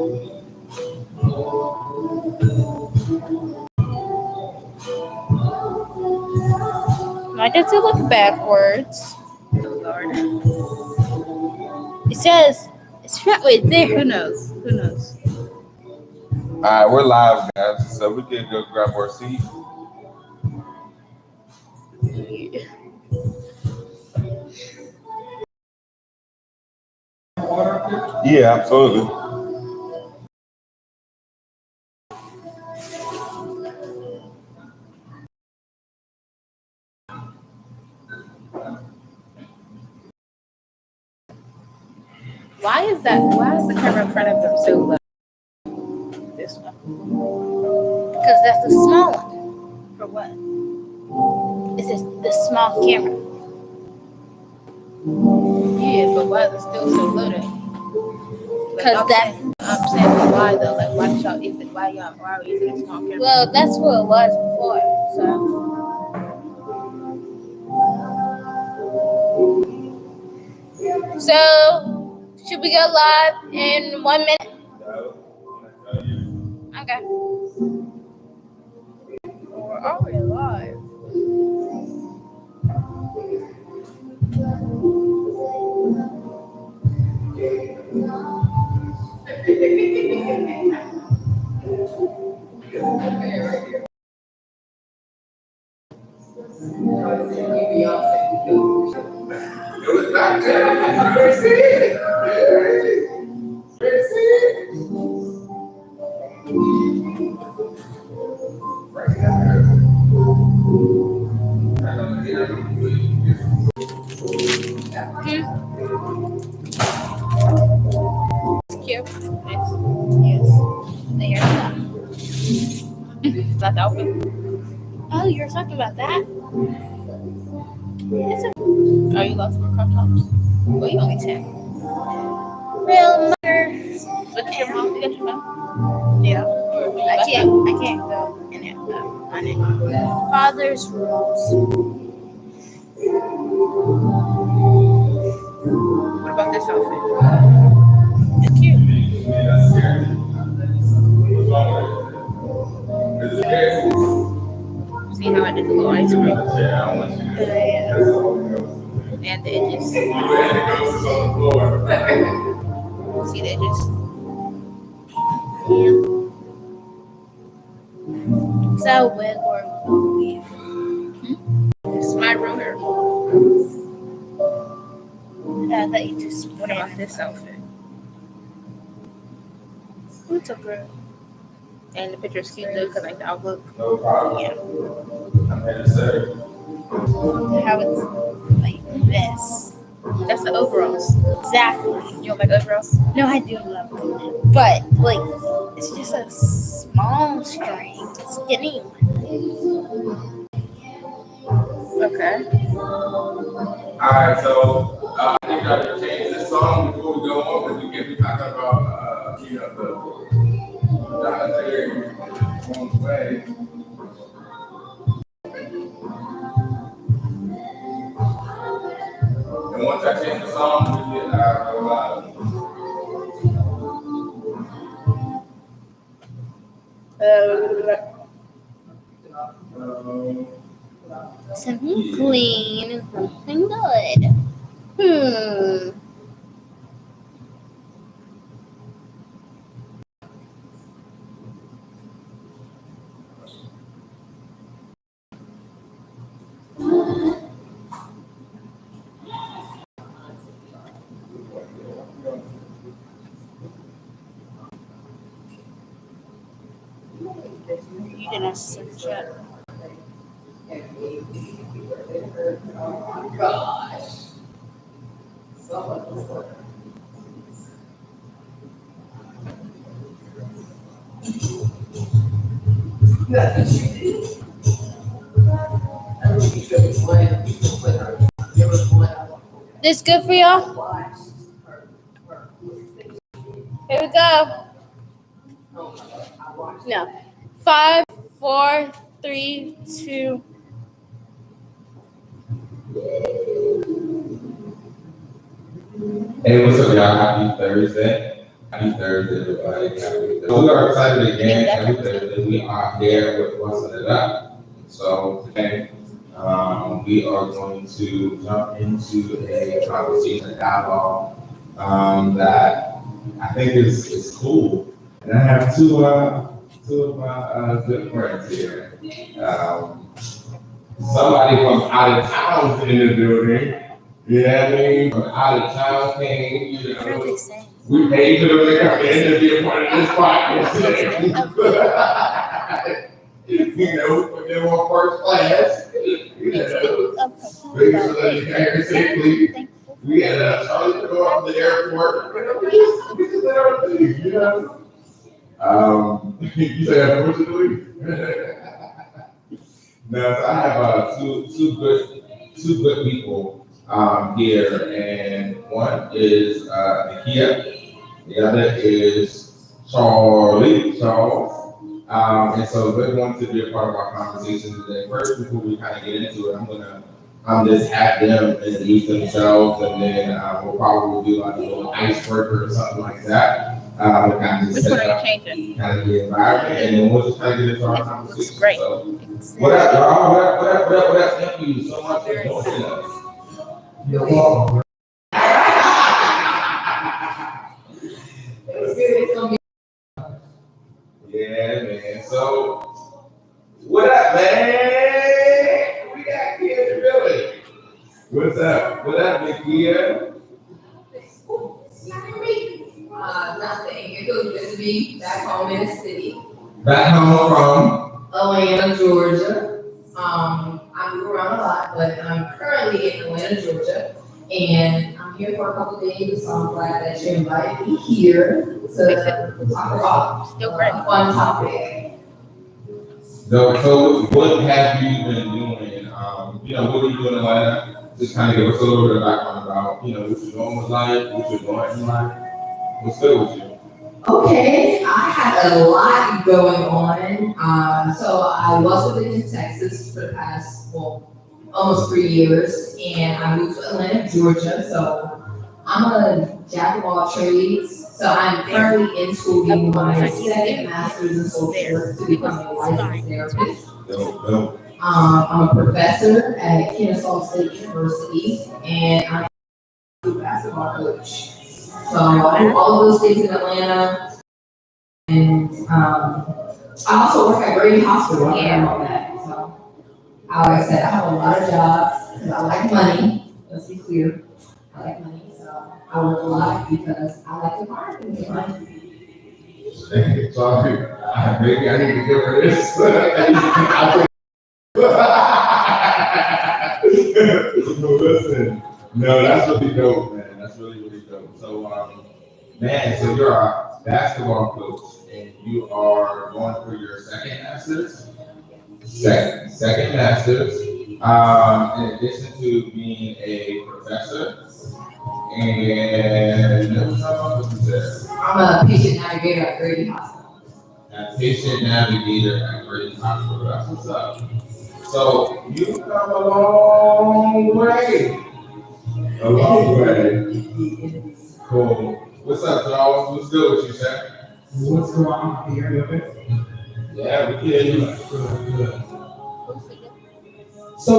I get to look backwards. Lord. It says it's right wait there. Who knows? Who knows? All right, we're live, guys, so we can go grab our seat. Yeah, absolutely. Why is that? Why is the camera in front of them so low? This one. Because that's the small one. For what? It's just the small camera. Yeah, but why is it still so low then? Because that's I'm saying why though? Like why y'all even why are we using a small camera? well, that's what it was before. So should we go live in 1 minute? Okay. Or are we live? Cute. Yes. There. Is that the outfit? Oh, you're talking about that? It's a Are you allowed to wear crop tops? Well, you only 10. real mother. Look at your mom. You got your mom? Yeah. Or I can't go in it on it. Father's rules. What about this outfit? It's cute. See how I did the little ice cream Yeah. and the edges. See the edges? Is that a wig or a weave? It's my ruler. Yeah, I thought you just. What about this outfit? Who took her? And the picture's cute though, because like the outlook. No problem. Yeah. I'm here to serve. How it's like this. That's the overalls. Exactly. You don't like overalls? No, I do love it. But, like, it's just a small string. Skinny one. Okay. Alright, so I think I should change this song before we go on because we can be talking about the documentary on the way. And once I change the song, we get Something clean and something good. You didn't search it. This good for y'all? Here we go. No. 5, 4, 3, 2. Hey, what's up, y'all? Happy Thursday. Happy Thursday, everybody. Happy Thursday. So we are excited again. Every Thursday we are here with Bussn It Up. So today we are going to jump into a conversation, a dialogue that I think is cool. And I have two of my good friends here. Somebody from out of town in the building. You know what I mean? From out of town came, you What are know. they saying? We paid for them to come in and be a part of this podcast today. You know, put them on first class. You know, make sure that you came safely. We had Charlie to go up to the airport. We just did our thing, you know. You say I'm what you doing? No, so I have two good people here, and one is Nakia, the other is Charles. And so they're going to be a part of our conversation today. First, before we kind of get into it, I'm gonna just have them introduce themselves, and then we'll probably do like a little icebreaker or something like that. To kind of just Which one set are you up changing? kind of the environment, and then we'll just kind of get into our conversation. Great. So, what up, y'all? What up? Thank you so much for joining us. You're welcome. Yeah, man. So, what up, man? We got here in the building. What's up? What up, Nakia? Nothing. It feels good to be back home in the city. Back home from? Atlanta, Georgia. I move around a lot, but I'm currently in Atlanta, Georgia, and I'm here for a couple of days. So I'm glad that you invited me here to talk about a fun topic. So what have you been doing? You know, what are you doing in Atlanta? Just kind of give us a little bit of background about, you know, what you're doing with life, what you're doing in life. What's good with you? Okay, I had a lot going on. So I was living in Texas for the past, almost 3 years, and I moved to Atlanta, Georgia. So I'm a jack of all trades. So I'm currently in school getting my second master's in social work to become a licensed therapist. I'm a professor at Kennesaw State University, and I'm a basketball coach. So I do all of those things in Atlanta, and I also work at Grady Hospital. I learned all that. So, like I said, I have a lot of jobs because I like money. Let's be clear, I like money. So I work a lot because I like to find things in life. Sorry, maybe I need to give her this. Listen, no, that's really dope, man. That's really dope. So, man, so you're a basketball coach, and you are going for your second master's. Second master's. In addition to being a professor, and what else is there? I'm a patient navigator at Grady Hospital. A patient navigator at Grady Hospital. That's what's up. So you've come a long way. A long way. Cool. What's up, Charles? What's good with you, sir? What's going on here? Yeah, we hear you. Good. So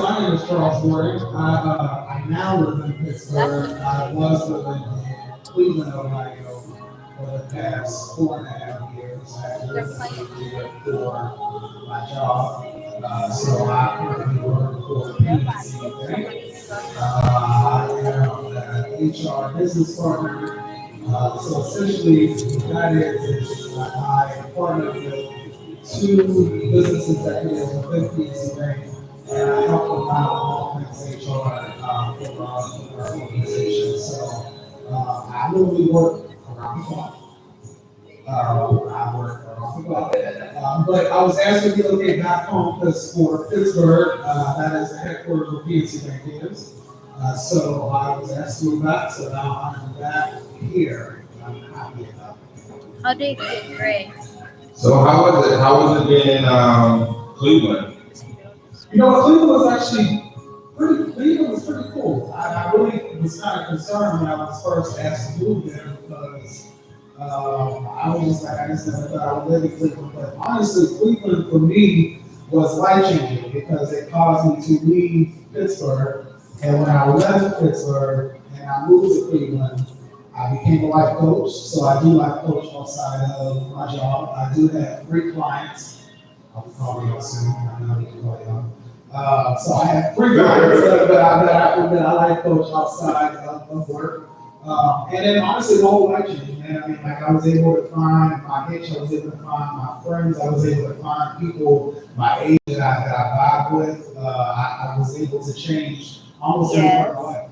my name is Charles Gordon. I now live in Pittsburgh. I was living in Cleveland, Ohio for the past 4.5 years. I lived here for my job. So I currently work for PNC Bank. I am an HR business partner. So essentially, what that is I partner with two business executives within PNC Bank, and I help them out with all things HR for our organization. So I literally work around the clock. I work around the clock. But I was asked to relocate back home because for Pittsburgh, that is the headquarters of PNC Bank is. So I was asked to move back, so now I'm back here. I'm happy about it. How did you get grades? So how was it being in Cleveland? You know, Cleveland was actually Cleveland was pretty cool. I really was kind of concerned when I was first asked to move there because I was just like, I just never thought I would live in Cleveland. But honestly, Cleveland for me was life changing because it caused me to leave Pittsburgh. And when I left Pittsburgh and I moved to Cleveland, I became a life coach. So I do life coach outside of my job. I do have 3 clients. I'll call you soon. I know you can call you. So I have 3 clients that I life coach outside of work. And then honestly, the whole life changed, man. I mean, like I was able to find my niche, I was able to find my friends, I was able to find people my age that I vibe with. I was able to change almost every part of my life.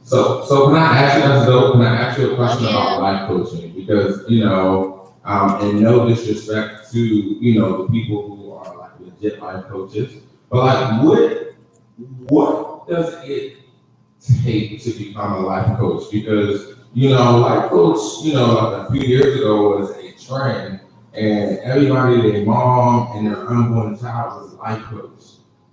So can I ask you, can I ask you a question about life coaching? Because, and no disrespect to, the people who are like legit life coaches, but like what does it take to become a life coach? Because, life coach, like a few years ago was a trend and everybody, their mom and their unborn child was a life coach.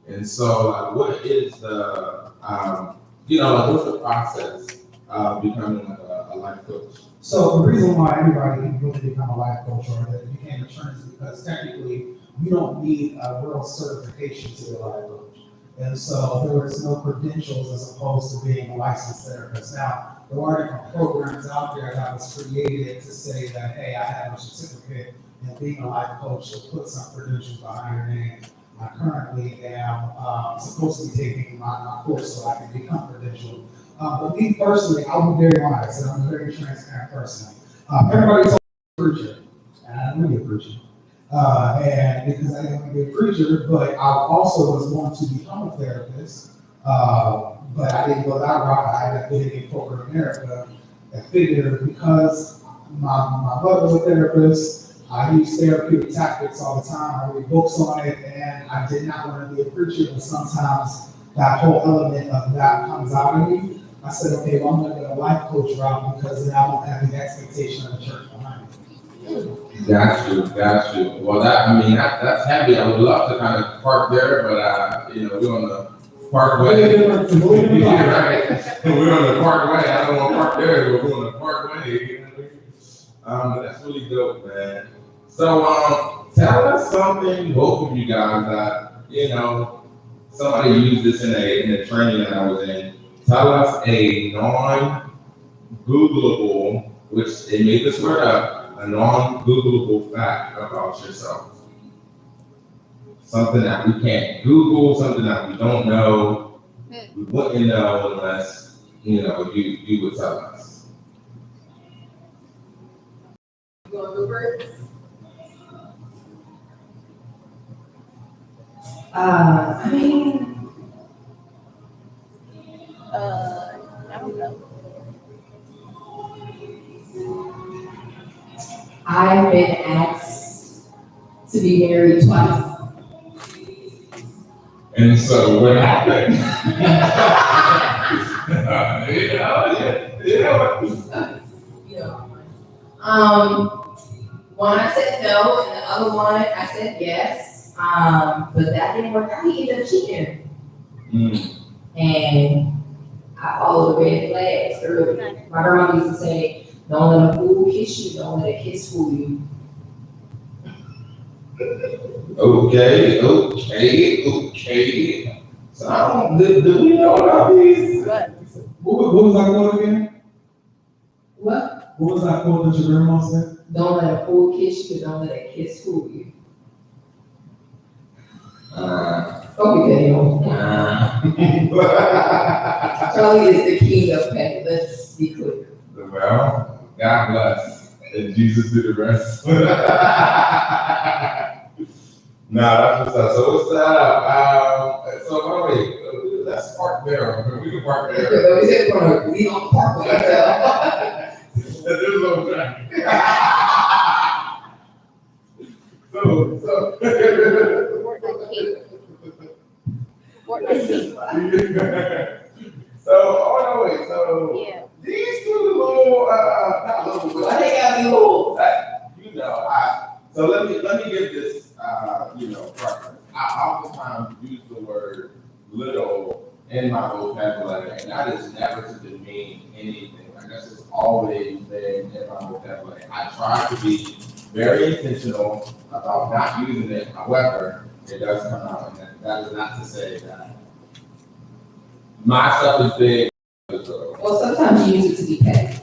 And so like what is the, like what's the process of becoming like a life coach? So the reason why everybody can really become a life coach or that became a trend is because technically you don't need a real certification to be a life coach. And so there is no credentials as opposed to being a licensed therapist. Now, there are different programs out there that was created to say that, hey, I have a certificate in being a life coach, so put some credentials behind your name. I currently am supposed to be taking my course so I can become credentialed. But me personally, I'll be very honest, and I'm a very transparent person. Everybody told me I'm a preacher, and I'm really a preacher. And because I didn't want to be a preacher, but I also was going to become a therapist, but I didn't go that route. I ended up getting in corporate America. I figured because my brother was a therapist, I use therapeutic tactics all the time. I read books on it, and I did not want to be a preacher, but sometimes that whole element of that comes out of me. I said, okay, well, I'm going to go a life coach route because then I won't have the expectation of the church behind me. Got you. Well, that's heavy. I would love to kind of park there, but we're on the parkway. Right. We're on the parkway. I don't want to park there, but we're on the parkway. That's really dope, man. So, tell us something, both of you guys, that somebody used this in a training that I was in. Tell us a non-Googleable, which they made this word up, a non-Googleable fact about yourself. Something that we can't Google, something that we don't know, we wouldn't know unless, you would tell us. You want to go first? I don't know. I've been asked to be married twice. And so what happened? One I said no, and the other one I said yes. But that didn't work out. He ended up cheating. And I followed the red flags early. My grandma used to say, don't let a fool kiss you, don't let a kiss fool you. Okay. So do we know about these? What was that quote again? What? What was that quote that your grandma said? Don't let a fool kiss you, don't let a kiss fool you. Okay, Charlie is the king of pet. Let's be clear. Well, God bless. And Jesus did the rest. That's what's up. So what's that? So wait, let's park there. We can park there. We don't park with ourselves. There's no traffic. So these two little, not little, Why they gotta be old? So let me get this, preference. I oftentimes use the word little in my vocabulary, and that is never to demean anything. Like that's just always been that way. I try to be very intentional about not using it. However, it does come out, and that is not to say that my stuff is big. Well, sometimes you use it to be petty.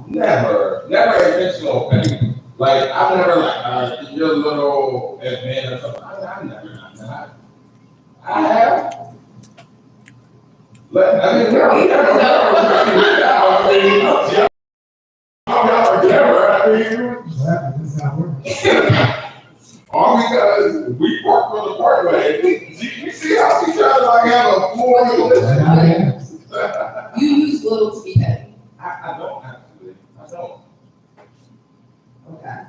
Never intentional petty. Like, I've never, like, your little event or something. I've never done that. I have. I mean, girl, you never know. That's not working. All because we work on the parkway. You see how she tries to like have a full list? You use little to be petty. I don't actually. I don't. Okay.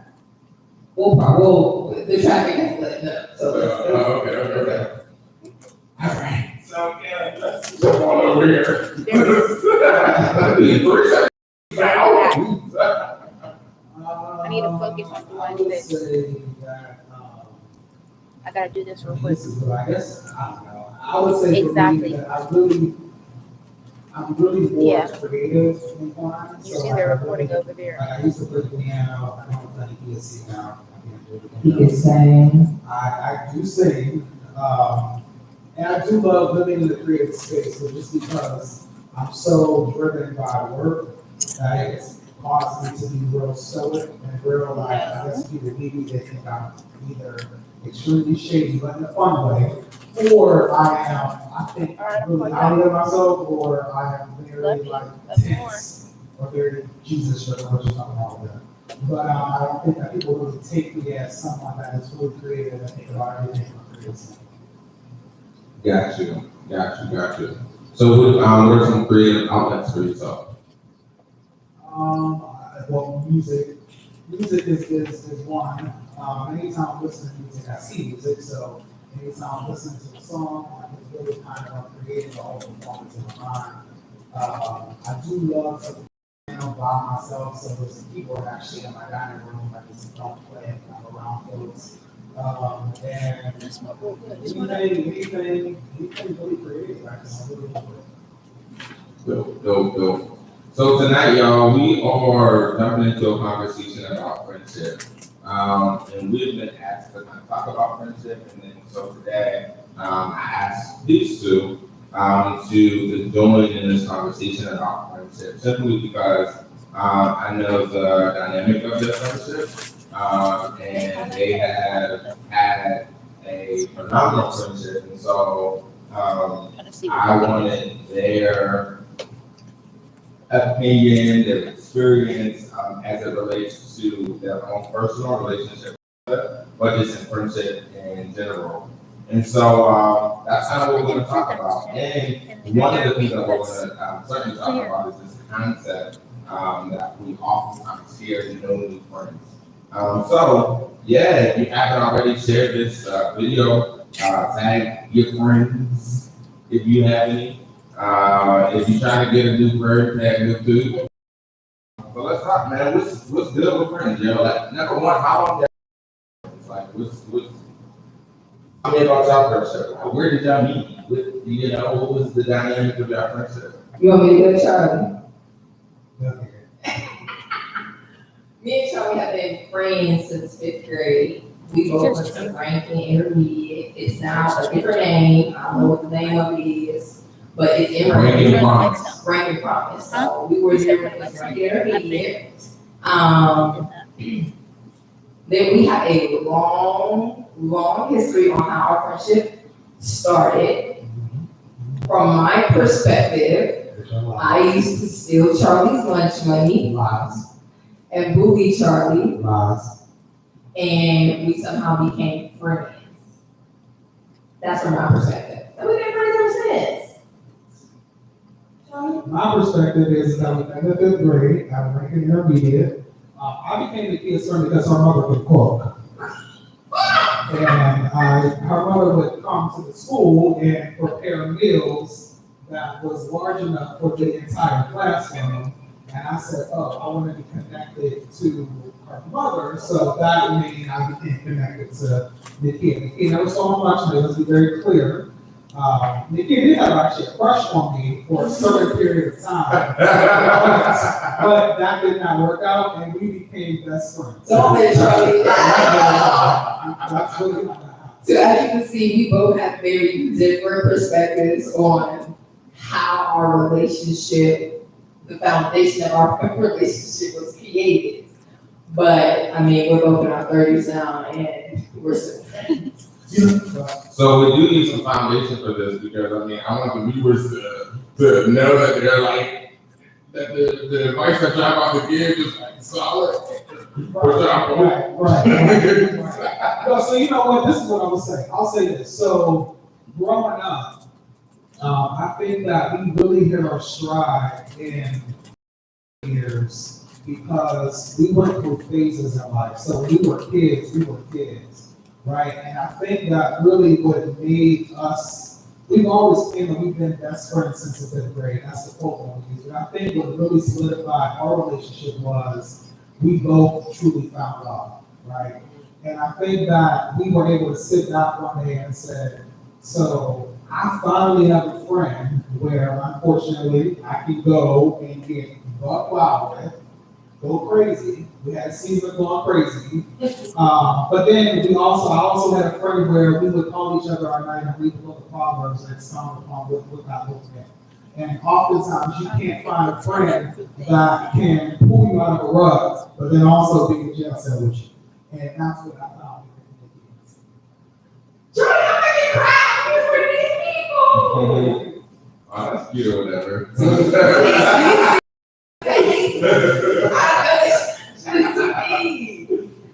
Well, the traffic has lit up, so. Okay. All right. So yeah, let's jump on over here. I need to focus on the one I would that- say that, I gotta do this real quick. this is what I guess, I don't know. I would say for me Exactly. that I'm really more Yeah. creative inclined. You so see I the really- recording over there. Like, I used to play the piano. I don't play the ESC now. I can't do it He anymore. can sing. I do sing, and I do love living in the creative space, but just because I'm so driven by work, that it's caused me to be real stoic and real, like, I guess people meet me, they think I'm either extremely shady, but in a fun way, or I think really highly of myself, or I am very, Love you. like, Love you tense, or very Jesus-driven, which is not wrong with that. But I don't think that people really take me as someone that is really creative and think about everything from creative. Got you. So, what are some creative outlets for yourself? Well, music is one. Anytime I'm listening to music, I see music, so anytime I'm listening to a song, it's really kind of creating a whole performance in my mind. I do love to by myself, so there's a keyboard actually in my dining room, I just don't play it, I'm around folks. And anything really creative, I just really enjoy it. Dope. So tonight, y'all, we are jumping into a conversation about friendship. And we've been asked to kind of talk about friendship, and then so today, I asked these two to join in this conversation about friendship, simply because I know the dynamic of their friendship, and they have had a phenomenal friendship, and so I wanted their opinion, their experience as it relates to their own personal relationship, but just in friendship in general. And so that's kind of what we're going to talk about. And one of the things that we're going to certainly talk about is this concept that we oftentimes hear in new friends. So yeah, if you haven't already shared this video, tag your friends if you have any. If you're trying to get a new friend, tag them too. But let's talk, man. What's good with friends, yo? Like, number one, how long it's like what's tell me about y'all friendship. Where did y'all meet? What was the dynamic of y'all friendship? You want me to go, Charlie? Okay. Me and Charlie have been friends since 5th grade. We both went to Rankin Intermediate. It's now a different name. I don't know what the name of it is, but it's in Rankin Rankin. Promise. Rankin Promise. So we were there when it was Rankin Intermediate. Then we have a long history on how our friendship started. From my perspective, I used to steal Charlie's lunch money and bully Charlie, and we somehow became friends. That's from my perspective. And we've been friends ever since. Charlie? My perspective is that in the 5th grade, I was Rankin Intermediate. I became the kid's friend because her mother could cook. And her mother would come to the school and prepare meals that was large enough for the entire classroom. And I said, oh, I want to be connected to her mother. So that made I became connected to the kid. The kid never saw much, but let's be very clear. Nikki did have actually a crush on me for a certain period of time, but that did not work out, and we became best friends. Don't let Charlie That's really not that. So as you can see, we both have very different perspectives on how our relationship, the foundation of our relationship was created. But I mean, we're both in our 30s now, and we're still friends. So we do need some foundation for this because I mean I want the viewers to know that they're like that the advice that y'all about to give is like solid. Right. No, so you know what? This is what I'm gonna say. I'll say this. So growing up, I think that we really hit our stride in years because we went through phases in life. So when we were kids, right? And I think that really what made us, we've been best friends since the 5th grade. That's the quote that we use. But I think what really solidified our relationship was we both truly found love, right? And I think that we were able to sit down one day and say, so I finally have a friend where unfortunately I can go and get buck wild with, go crazy. We had a season going crazy. But then I also had a friend where we would call each other at night and read the book of Proverbs and expound upon what God looked at. And oftentimes you can't find a friend that can pull you out of a rut, but then also be in jail cell with you. And that's what I found. Jordan, I'm making cry for these people. Oh, that's cute or whatever.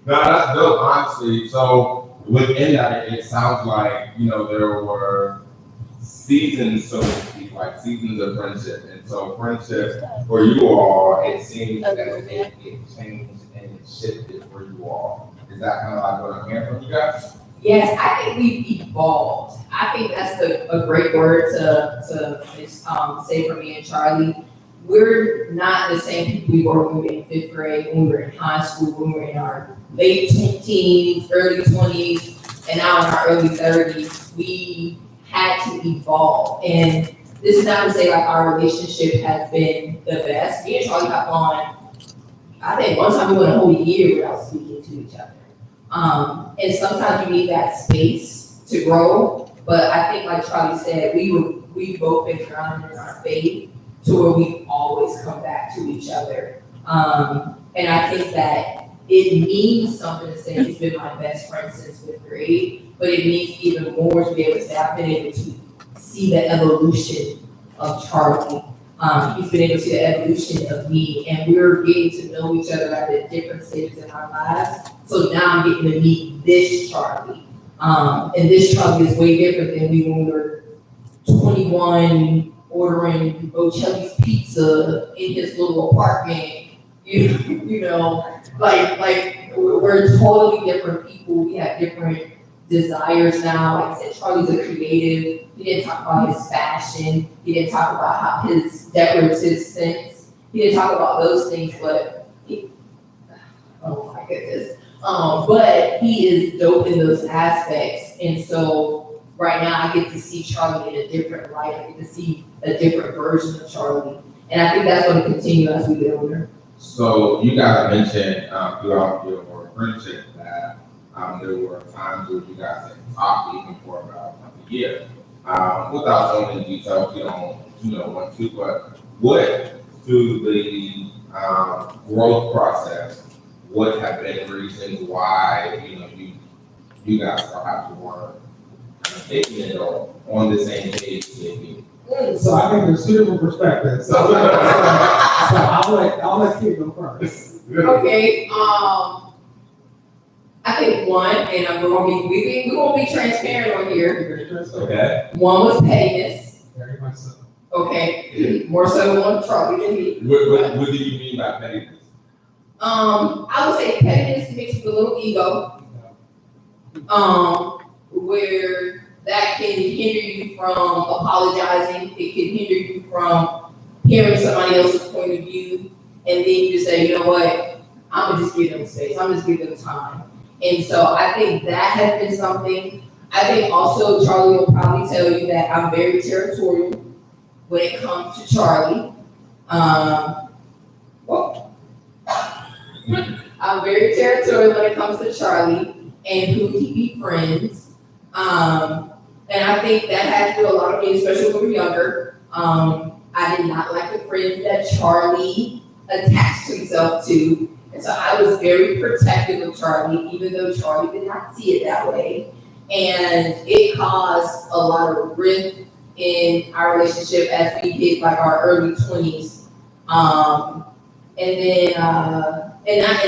No, that's dope, honestly. So within that, it sounds like, you know, there were seasons, so to speak, like seasons of friendship. And so friendship for you all, it seems that it changed and it shifted for you all. Is that kind of like what I'm hearing from you guys? Yes, I think we've evolved. I think that's a great word to say for me and Charlie. We're not the same people we were when we were in 5th grade, when we were in high school, when we were in our late teens, early 20s, and now in our early 30s. We had to evolve. And this is not to say like our relationship has been the best. Me and Charlie got on, I think one time we went a whole year without speaking to each other. And sometimes you need that space to grow. But I think like Charlie said, we've both been grounded in our faith to where we always come back to each other. And I think that it means something to say he's been my best friend since 5th grade, but it means even more to be able to say I've been able to see the evolution of Charlie. He's been able to see the evolution of me, and we're getting to know each other at the different stages in our lives. So now I'm getting to meet this Charlie. And this Charlie is way different than when we were 21, ordering Bocelli's pizza in his little apartment. You know, like we're totally different people. We have different desires now. Like I said, Charlie's a creative. He didn't talk about his fashion. He didn't talk about how his decorative sense. He didn't talk about those things, but oh my goodness. But he is dope in those aspects. And so right now I get to see Charlie in a different light. I get to see a different version of Charlie. And I think that's going to continue as we get older. So you guys mentioned throughout your friendship that there were times where you guys had talked even for about a year. Without going into detail, if you don't want to, but what through the growth process would have been reasons why you guys perhaps weren't kind of taking it on the same page maybe? So I think there's two different perspectives. So I'll let Kate go first. Okay. I think one, and we won't be transparent on here. Okay. One was pettiness. Very much so. Okay. More so on Charlie than me. What do you mean by pettiness? I would say pettiness mixed with a little ego. Where that can hinder you from apologizing. It can hinder you from hearing somebody else's point of view. And then you just say, you know what? I'm gonna just give them space. I'm just give them time. And so I think that has been something. I think also Charlie will probably tell you that I'm very territorial when it comes to Charlie. Well, I'm very territorial when it comes to Charlie and who he befriends. And I think that has to do a lot of me, especially when we were younger. I did not like the friends that Charlie attached himself to. And so I was very protective of Charlie, even though Charlie did not see it that way. And it caused a lot of rift in our relationship as we hit like our early 20s. And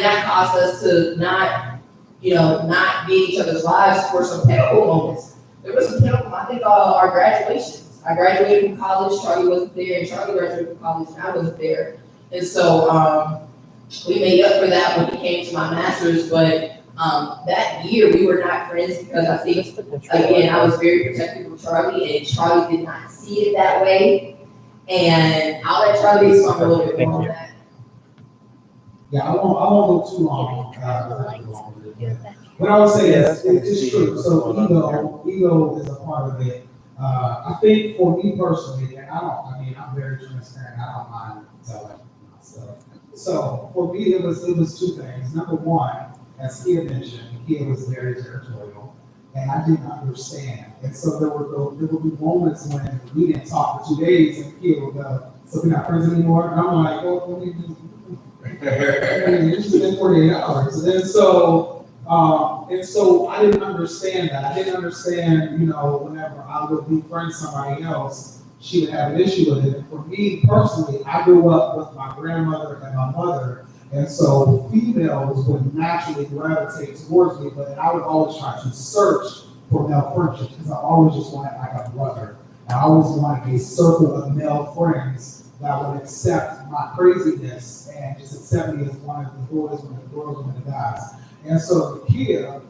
that caused us to not be in each other's lives for some pinnacle moments. There was some pinnacle, I think, our graduations. I graduated from college, Charlie wasn't there, and Charlie graduated from college, and I wasn't there. And so we made up for that when he came to my master's, but that year we were not friends because I think, again, I was very protective of Charlie, and Charlie did not see it that way. And I'll let Charlie explain a little bit more on that. Yeah, I won't go too long. What I would say is, it's true. So ego is a part of it. I think for me personally, and I'm very transparent. I don't mind telling myself. So for me, it was two things. Number one, as Kia mentioned, Kia was very territorial, and I didn't understand. And so there would be moments when we didn't talk for 2 days, and Kia would go, "So we're not friends anymore." And I'm like, "Well, what do you do?" It's been 48 hours. And so I didn't understand that. I didn't understand, whenever I would befriend somebody else, she would have an issue with it. And for me personally, I grew up with my grandmother and my mother. And so females would naturally gravitate towards me, but I would always try to search for male friendships because I always just wanted like a brother. I always wanted a circle of male friends that would accept my craziness and just accept me as one of the boys, one of the girls, one of the guys. And so the Kia,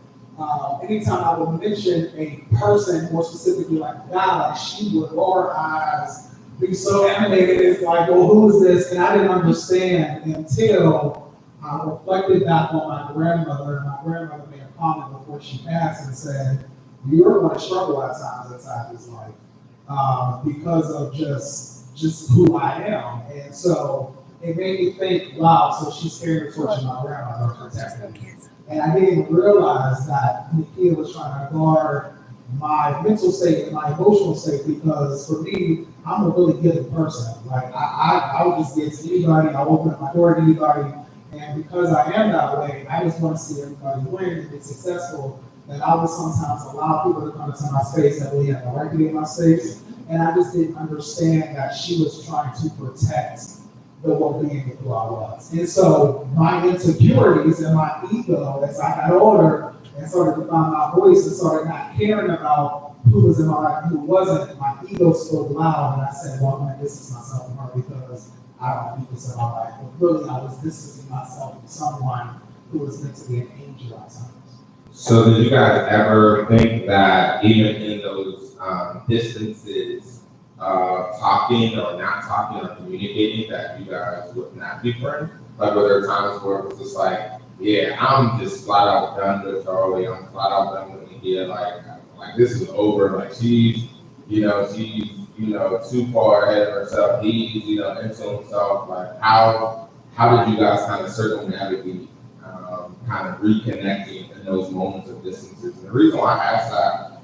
anytime I would mention a person, more specifically like a guy, like she would roll her eyes, be so animated. It's like, well, who is this? And I didn't understand until I reflected back on my grandmother. And my grandmother made a comment before she passed and said, "You're going to struggle at times inside this life because of just who I am." And so it made me think, wow, so she's carrying the torch of my grandmother protecting me. And I didn't even realize that Nikia was trying to guard my mental state and my emotional state, because for me, I'm a really giving person. Like I would just get to anybody, I'll open up my door to anybody, and because I am that way, I just want to see everybody win and be successful. And I would sometimes allow people to come into my space that really have the right to be in my space. And I just didn't understand that she was trying to protect the well-being of who I was. And so my insecurities and my ego, as I got older and started to find my voice and started not caring about who was in my life and who wasn't, my ego spoke loud, and I said, well, I'm going to distance myself from her because I don't want people in my life. But really, I was distancing myself from someone who was meant to be an angel at times. So did you guys ever think that even in those distances, talking or not talking or communicating, that you guys would not be friends? Like, were there times where it was just like, yeah, I'm just flat out done with Charlie, I'm flat out done with Nikia, like this is over, like she's too far ahead of herself, he's, into himself, like how did you guys kind of circumnavigate kind of reconnecting in those moments of distances? And the reason why I ask that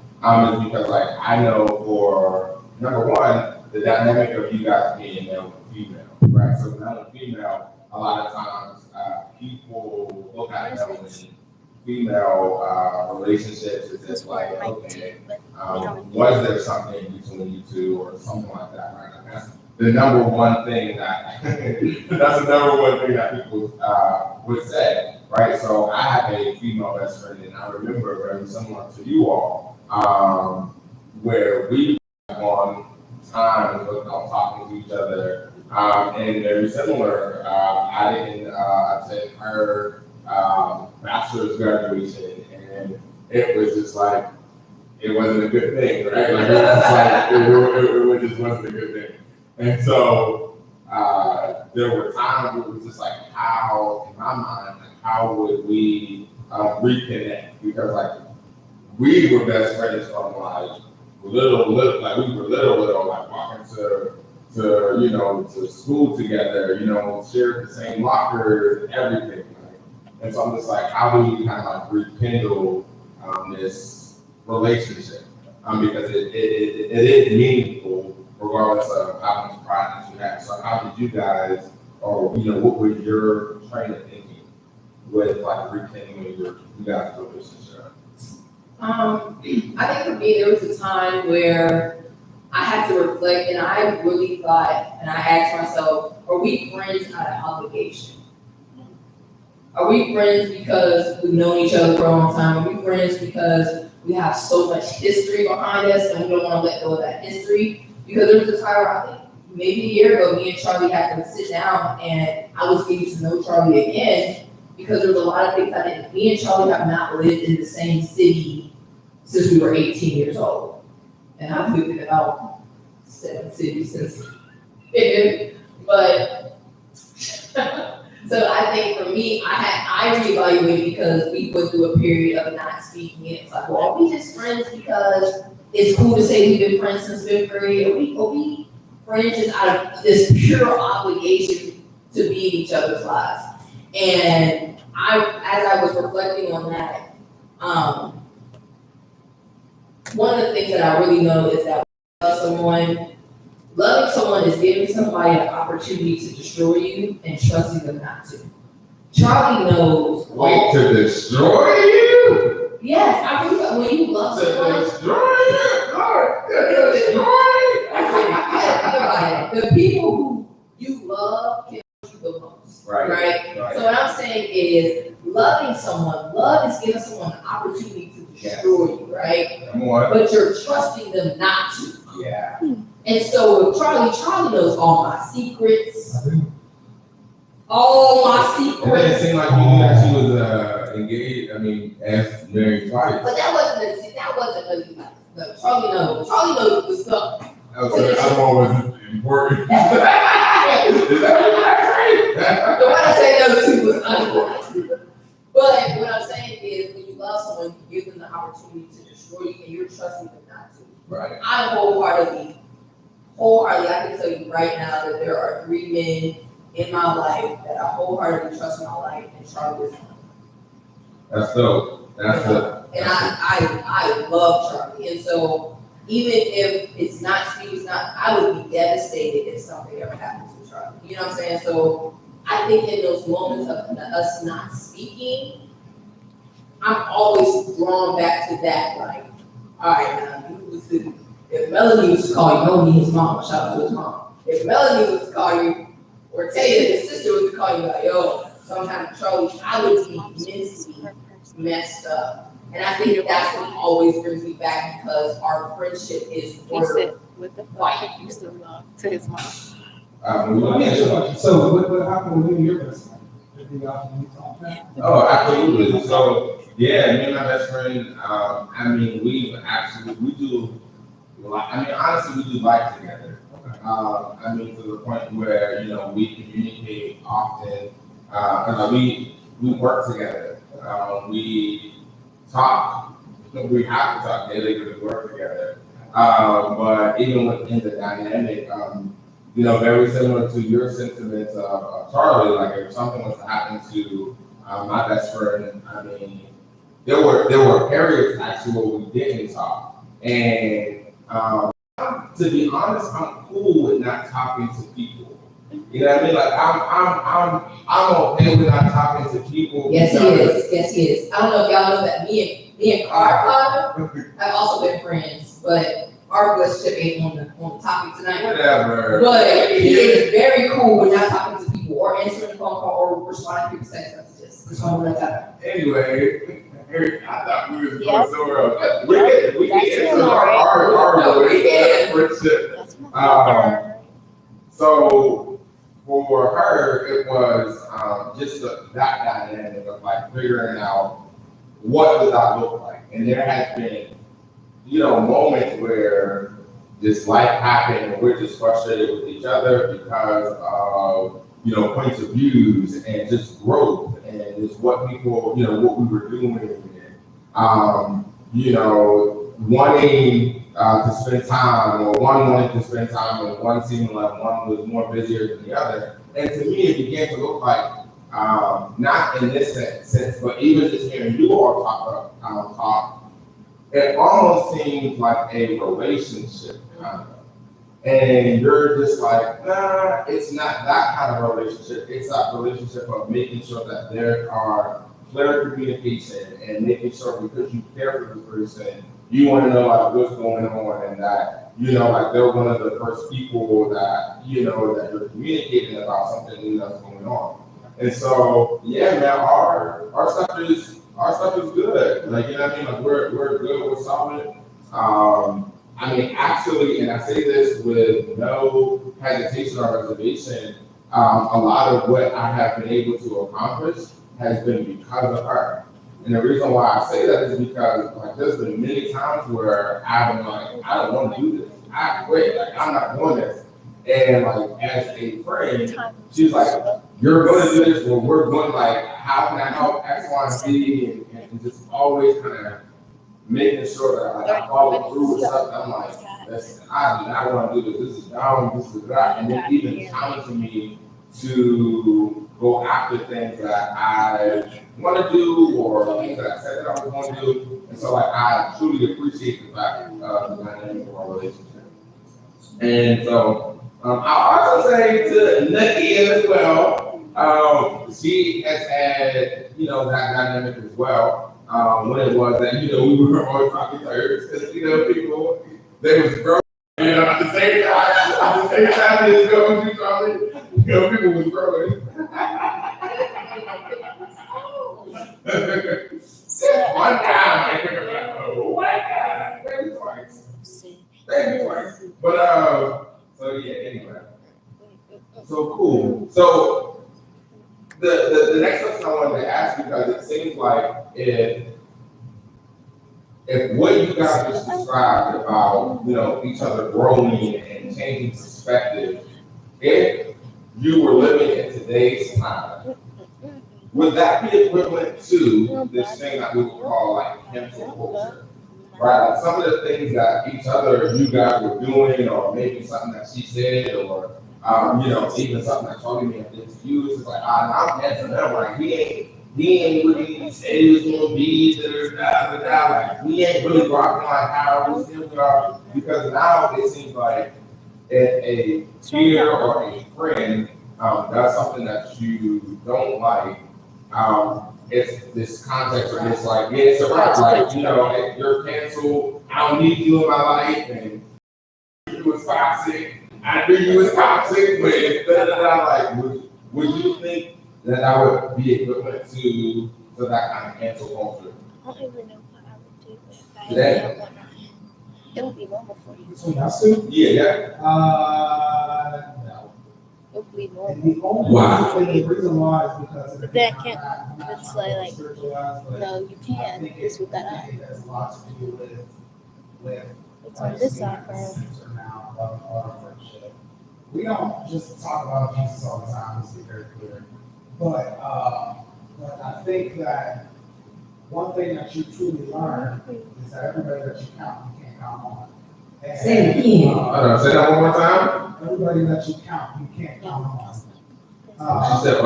is because, like, I know for number one, the dynamic of you guys being male and female, right? So male and female, a lot of times people look at male and female relationships as just like, okay, was there something between you two or something like that, right? And that's the number one thing that people would say, right? So I have a female best friend, and I remember very similar to you all, where we on times without talking to each other, and very similar. I didn't attend her bachelor's graduation, and it was just like, it wasn't a good thing, right? Like, it was just like, it just wasn't a good thing. And so there were times where it was just like, how, in my mind, like, how would we reconnect? Because, like, we were best friends from like little, like we were little, like walking to school together, shared the same lockers and everything. Like, and so I'm just like, how do we kind of like rekindle this relationship? Because it is meaningful regardless of how much pride that you have. So how did you guys, or what was your train of thinking with like rekindling you guys' relationship? I think for me, there was a time where I had to reflect, and I really thought, and I asked myself, are we friends out of obligation? Are we friends because we've known each other for a long time? Are we friends because we have so much history behind us and we don't want to let go of that history? Because there was a time where I think maybe a year ago, me and Charlie had to sit down and I was getting to know Charlie again because there was a lot of things I didn't. Me and Charlie have not lived in the same city since we were 18 years old. And I've lived in about 7 cities since then. But so I think for me, I reevaluated because we went through a period of not speaking. And it's like, well, are we just friends because it's cool to say we've been friends since 5th grade? Are we friends just out of this pure obligation to be in each other's lives? And as I was reflecting on that, one of the things that I really know is that loving someone is giving somebody an opportunity to destroy you and trusting them not to. Charlie knows. Wait, to destroy you? Yes, I believe that when you love someone. To destroy you? Lord, to destroy? The people who you love can hurt you the most. Right? So what I'm saying is loving someone, love is giving someone an opportunity to destroy you, right? But you're trusting them not to. Yeah. And so with Charlie knows all my secrets. All my secrets. It didn't seem like you knew that she was engaged, as married twice. But that wasn't really nice. No, Charlie knows the stuff. Oh, so the other one was important. Is that right? The one I say no to was unimportant. But what I'm saying is when you love someone, you give them the opportunity to destroy you and you're trusting them not to. Right. I wholeheartedly, I can tell you right now that there are 3 men in my life that I wholeheartedly trust in my life, and Charlie is one. That's dope. That's dope. And I love Charlie. And so even if it's not speaking, I would be devastated if something ever happens to Charlie. You know what I'm saying? So I think in those moments of us not speaking, I'm always drawn back to that, like, all right, now, if Melanie was to call you, Melanie, his mom, shout out to his mom. If Melanie was to call you, or Taylor, his sister, was to call you, like, yo, sometimes Charlie, I would be mentally messed up. And I think that's what always brings me back because our friendship is said, what the fuck you still love to his mom. So what happened with you and your best friend? Did you guys talk about? Oh, absolutely. So yeah, me and my best friend, we do honestly, we do life together. To the point where, we communicate often, we work together. We talk, we have to talk daily because we work together. But even within the dynamic, very similar to your sentiments of Charlie, like if something was to happen to my best friend, there were periods actually where we didn't talk. And to be honest, I'm cool with not talking to people. You know what I mean? Like I'm okay with not talking to people. Yes, he is. I don't know if y'all know that me and Carl have also been friends, but our relationship ain't on the topic tonight. Whatever. But he is very cool with not talking to people or answering the phone call or responding to people's text messages. Just want to let that out. Anyway, I thought we was going Yes. somewhere else. We can answer our friendship. So for her, it was just that dynamic of like figuring out what does that look like. And there has been, moments where this life happened and we're just frustrated with each other because of, points of views and just growth and just what people, what we were doing. wanting to spend time, or one wanting to spend time, and one seeming like one was more busier than the other. And to me, it began to look like, not in this sense, but even just hearing you all talk, it almost seems like a relationship kind of. And you're just like, nah, it's not that kind of relationship. It's a relationship of making sure that there are clear communication and making sure, because you care for this person, you want to know like what's going on, and that, like they're one of the first people that, that you're communicating about something new that's going on. And so, yeah, man, our stuff is good. Like, you know what I mean? Like we're good, we're solid. I mean, actually, and I say this with no hesitation or reservation, a lot of what I have been able to accomplish has been because of her. And the reason why I say that is because, like, there's been many times where I've been like, I don't want to do this. I quit. Like, I'm not doing this. And like, as a friend, she's like, you're going to do this, well, we're going, like, how can I help X, Y, and Z, and just always kind of making sure that like, I follow through with stuff. I'm like, listen, I do not want to do this. This is down, this is that. And then even challenging me to go after things that I want to do, or things that I said that I was going to do. And so like, I truly appreciate the fact of the dynamic of our relationship. And so I'll also say to Nikki as well, she has had, that dynamic as well. When it was that, we were always talking terms, because, people, they was growing, at the same time they was going through something, people was growing. One time, maybe twice. But, so yeah, anyway. So cool. So, the next question I wanted to ask, because it seems like if what you guys just described about, each other growing and changing perspective, if you were living in today's time, would that be equivalent to this thing that we would call like cancel culture? Right? Like some of the things that you guys were doing, or maybe something that she said, or even something that Tony may have did to you, it's just like, I'm canceling him. Like he ain't really said he was gonna be like we ain't really rocking like how we still are, because now it seems like if a peer or a friend does something that you don't like, it's this context where it's like, yeah, it's a wrap, like, you're canceled, I don't need you in my life, and you was toxic, I knew you was toxic, but like, would you think that would be equivalent to that kind of cancel culture? I don't even know what I would do if I Today? had one. It would be normal for you. Between us two? Yeah. No. It would be normal. And the only reason why is because But that can't, it's like, no, you can't. It's with that eye. It has a lot to do with It's on this side for now of our friendship. We don't just talk about Jesus all the time, let's be very clear. But I think that one thing that you truly learn is that everybody that you count, you can't count on. And, Say it again. Say that one more time. everybody that you count, you can't count on. She said,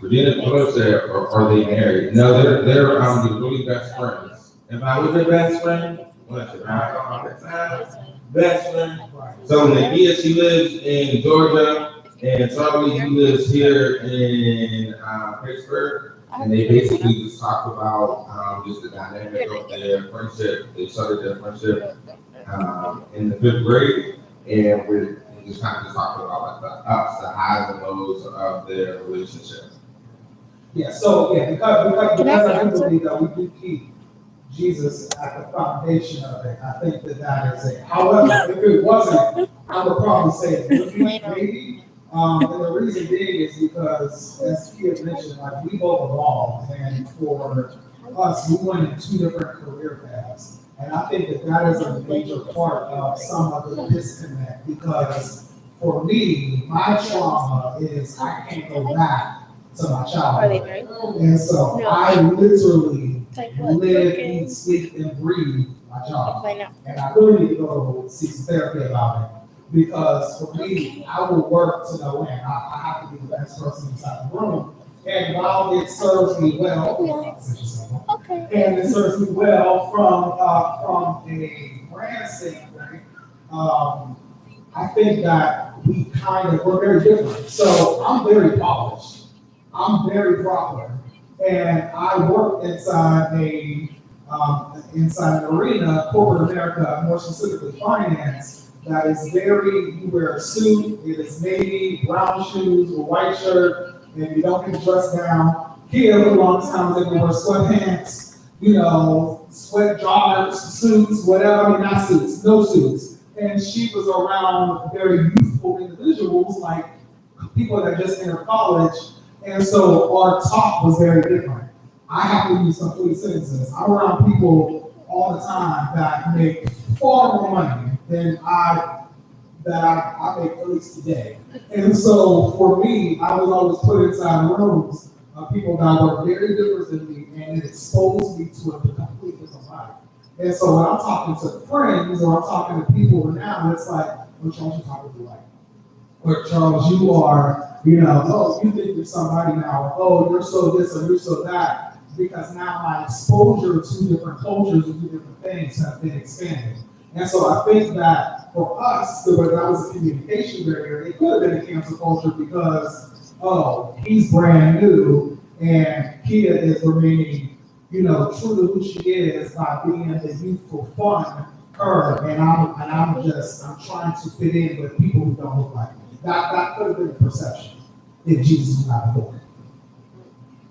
Regina Miller said, are they married? No, they're the really best friends. If I was their best friend, best friend. So Nakia, she lives in Georgia, and Charlie, he lives here in Pittsburgh. And they basically just talked about just the dynamic of their friendship. They started their friendship in the 5th grade, and we just kind of just talked about like the ups, the highs, and lows of their relationship. Yeah, so because I do believe that we do keep Jesus at the foundation of it. I think that is it. However, if it wasn't, I would probably say it would be maybe. And the reason being is because, as Kia mentioned, like we both evolved, and for us, we went in 2 different career paths. And I think that is a major part of some of the disconnect, because for me, my trauma is I can't go back to my childhood. And so I literally Like what? live, Okay. eat, sleep, and breathe my job. Play now. And I really need to go see some therapy about it. Because for me, I will work to no end. I have to be the best person inside the room. And while it serves me well, Okay. and it serves me well from a brand standpoint, I think that we're very different. So I'm very polished. I'm very proper. And I work inside an arena, corporate America, more specifically finance, that is you wear a suit, it is navy, brown shoes, or white shirt, and you don't get dressed down. Here, for the longest time, they wear sweatpants, sweat joggers, suits, whatever, I mean, not suits, no suits. And she was around very youthful individuals, like people that just entered college, and so our talk was very different. I have to use some complete sentences. I'm around people all the time that make far more money than I make at least today. And so for me, I was always put inside rooms of people that were very different than me, and it exposed me to a completely different life. And so when I'm talking to friends or I'm talking to people now, it's like, oh, Charles, you're talking to like, or Charles, you are, oh, you think you're somebody now, or oh, you're so this or you're so that, because now my exposure to different cultures and to different things have been expanded. And so I think that for us, that was a communication barrier. It could have been a cancel culture because, oh, he's brand new and Kia is remaining, true to who she is by being the youthful fun her, and I'm trying to fit in with people who don't look like me. That could have been a perception if Jesus was not born.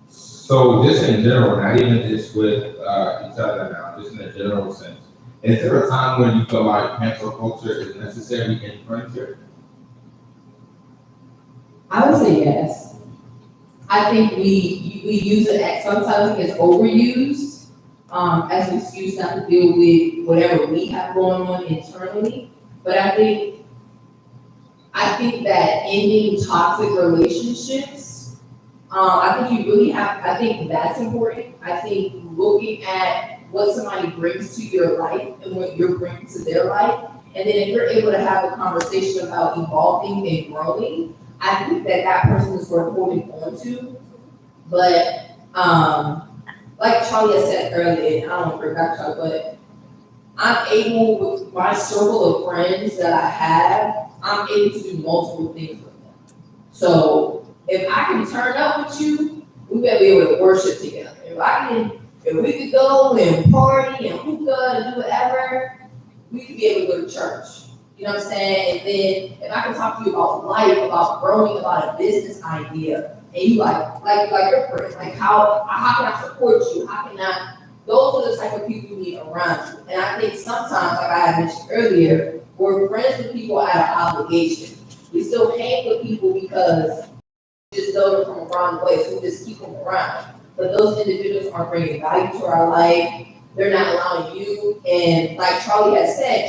So just in general, not even just with each other now, just in a general sense, is there a time when you feel like cancel culture is necessary in friendship? I would say yes. I think we use it sometimes it gets overused as an excuse not to deal with whatever we have going on internally. But I think that ending toxic relationships, I think you really I think that's important. I think looking at what somebody brings to your life and what you're bringing to their life, and then if you're able to have a conversation about evolving and growing, I think that person is worth holding on to. But like Charlie had said earlier, I don't know if Rebecca, but I'm able, with my circle of friends that I have, I'm able to do multiple things with them. So if I can turn up with you, we better be able to worship together. If we could go and party and hookah and do whatever, we could be able to go to church. You know what I'm saying? And then if I can talk to you about life, about growing, about a business idea, and you like your friend, like how can I support you? How can I? Those are the type of people you need around you. And I think sometimes, like I had mentioned earlier, we're friends with people out of obligation. We still hang with people because we just know them from around the way, so we just keep them around. But those individuals aren't bringing value to our life. They're not allowing you. And like Charlie has said,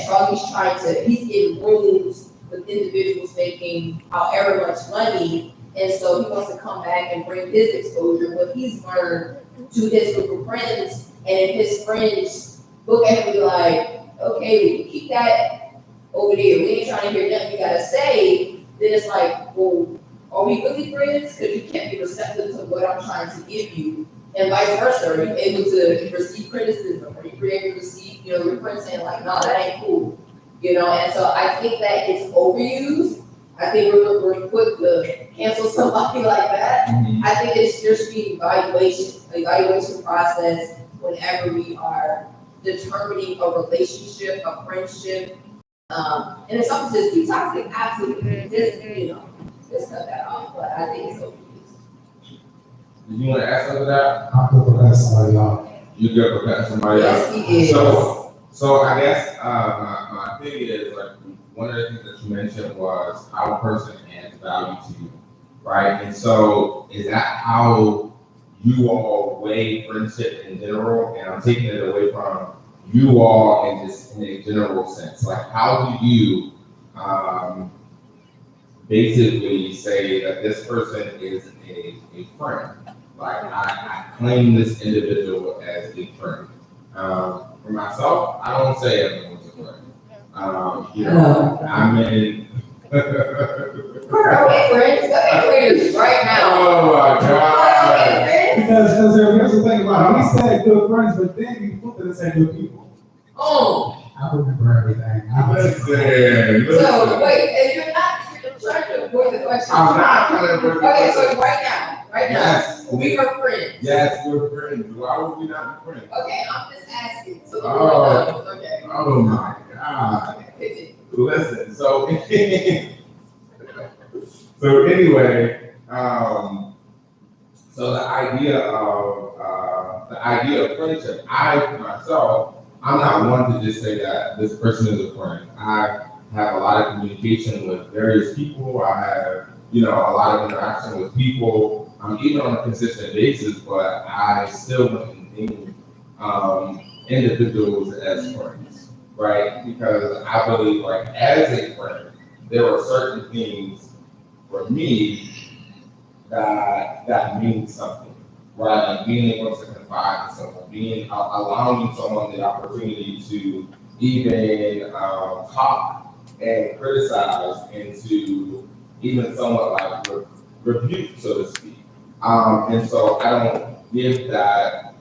he's in rooms with individuals making however much money. And so he wants to come back and bring his exposure, what he's learned to his group of friends. And if his friends look at him and be like, okay, well, you keep that over there. We ain't trying to hear nothing you gotta say. Then it's like, well, are we really friends? Because you can't be receptive to what I'm trying to give you. And vice versa. Are you able to receive criticism? Are you able to receive, your friend saying like, no, that ain't cool. And so I think that it's overused. I think we're quick to cancel somebody like that. Mm-hmm. I think it's just the evaluation process whenever we are determining a relationship, a friendship. And if something just too toxic, absolutely, just cut that off. But I think it's overused. Did you want to ask something to that? I'm good for cutting somebody off. You good for cutting somebody off? Yes, he is. So I guess my thing is, like, one of the things that you mentioned was how a person adds value to you, right? And so is that how you all weigh friendship in general? And I'm taking it away from you all and just in a general sense. Like, how do you basically say that this person is a friend, Like I claim this individual as a friend. For myself, I don't say everyone's a friend. You know, I'm in. Okay, friends, go ahead, friends, right now. Oh my God! Because here's the thing about it. We said good friends, but then you put them and say good people. Oh. I remember everything. Listen. So wait, and you're trying to avoid the question. I'm not trying to avoid the Okay, question. so right now, Yes. we are friends. Yes, we're friends. Why would we not be friends? Okay, I'm just asking. So okay. Oh my God. Listen, so anyway, so the idea of friendship, I myself, I'm not one to just say that this person is a friend. I have a lot of communication with various people. I have, a lot of interaction with people, even on a consistent basis, but I still wouldn't name individuals as friends, right? Because I believe, like, as a friend, there are certain things for me that means something, right? Like being able to confide in someone, allowing someone the opportunity to even talk and criticize and to even somewhat like rebuke, so to speak. And so I don't give that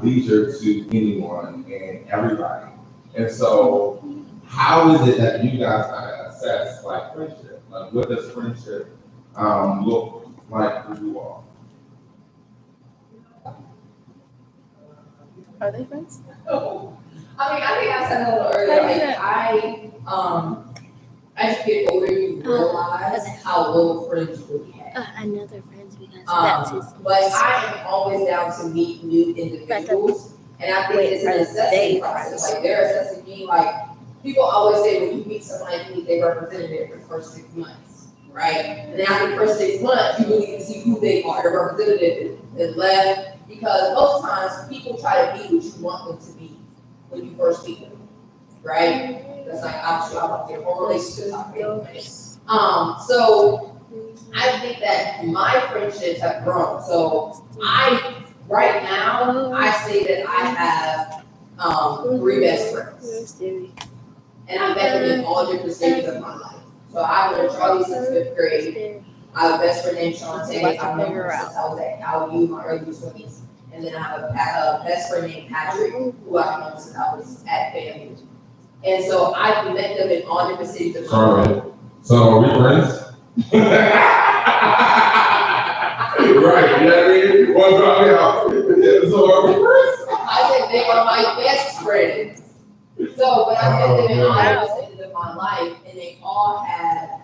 leisure to anyone and everybody. And so how is it that you guys kind of assess like friendship? Like what does friendship look like for you all? Are they friends? I think I said a little earlier, as you get older, you realize how little friends you really have. Another friends because that's his. But I am always down to meet new individuals, and I think it's an assessing process. Like they're assessing me. Like people always say, when you meet someone, you meet their representative for the first 6 months, right? And then after the first 6 months, you really can see who they are. The representative is left, because most times people try to be what you want them to be when you first meet them, right? That's like obviously I want their whole relationship. So I think that my friendships have grown. So right now I say that I have 3 best friends, and I met them in all different stages of my life. So I've known Charlie since 5th grade. I have a best friend named Shantae. I've known her since I was at Cal U, my early 20s. And then I have a best friend named Patrick, who I've known since I was at FAMU. And so I've met them in all different stages of my life. So are we friends? Right, you know what I mean? One drop me out. So are we friends? I said they are my best friends. So, but I met them in all different stages of my life, and they all have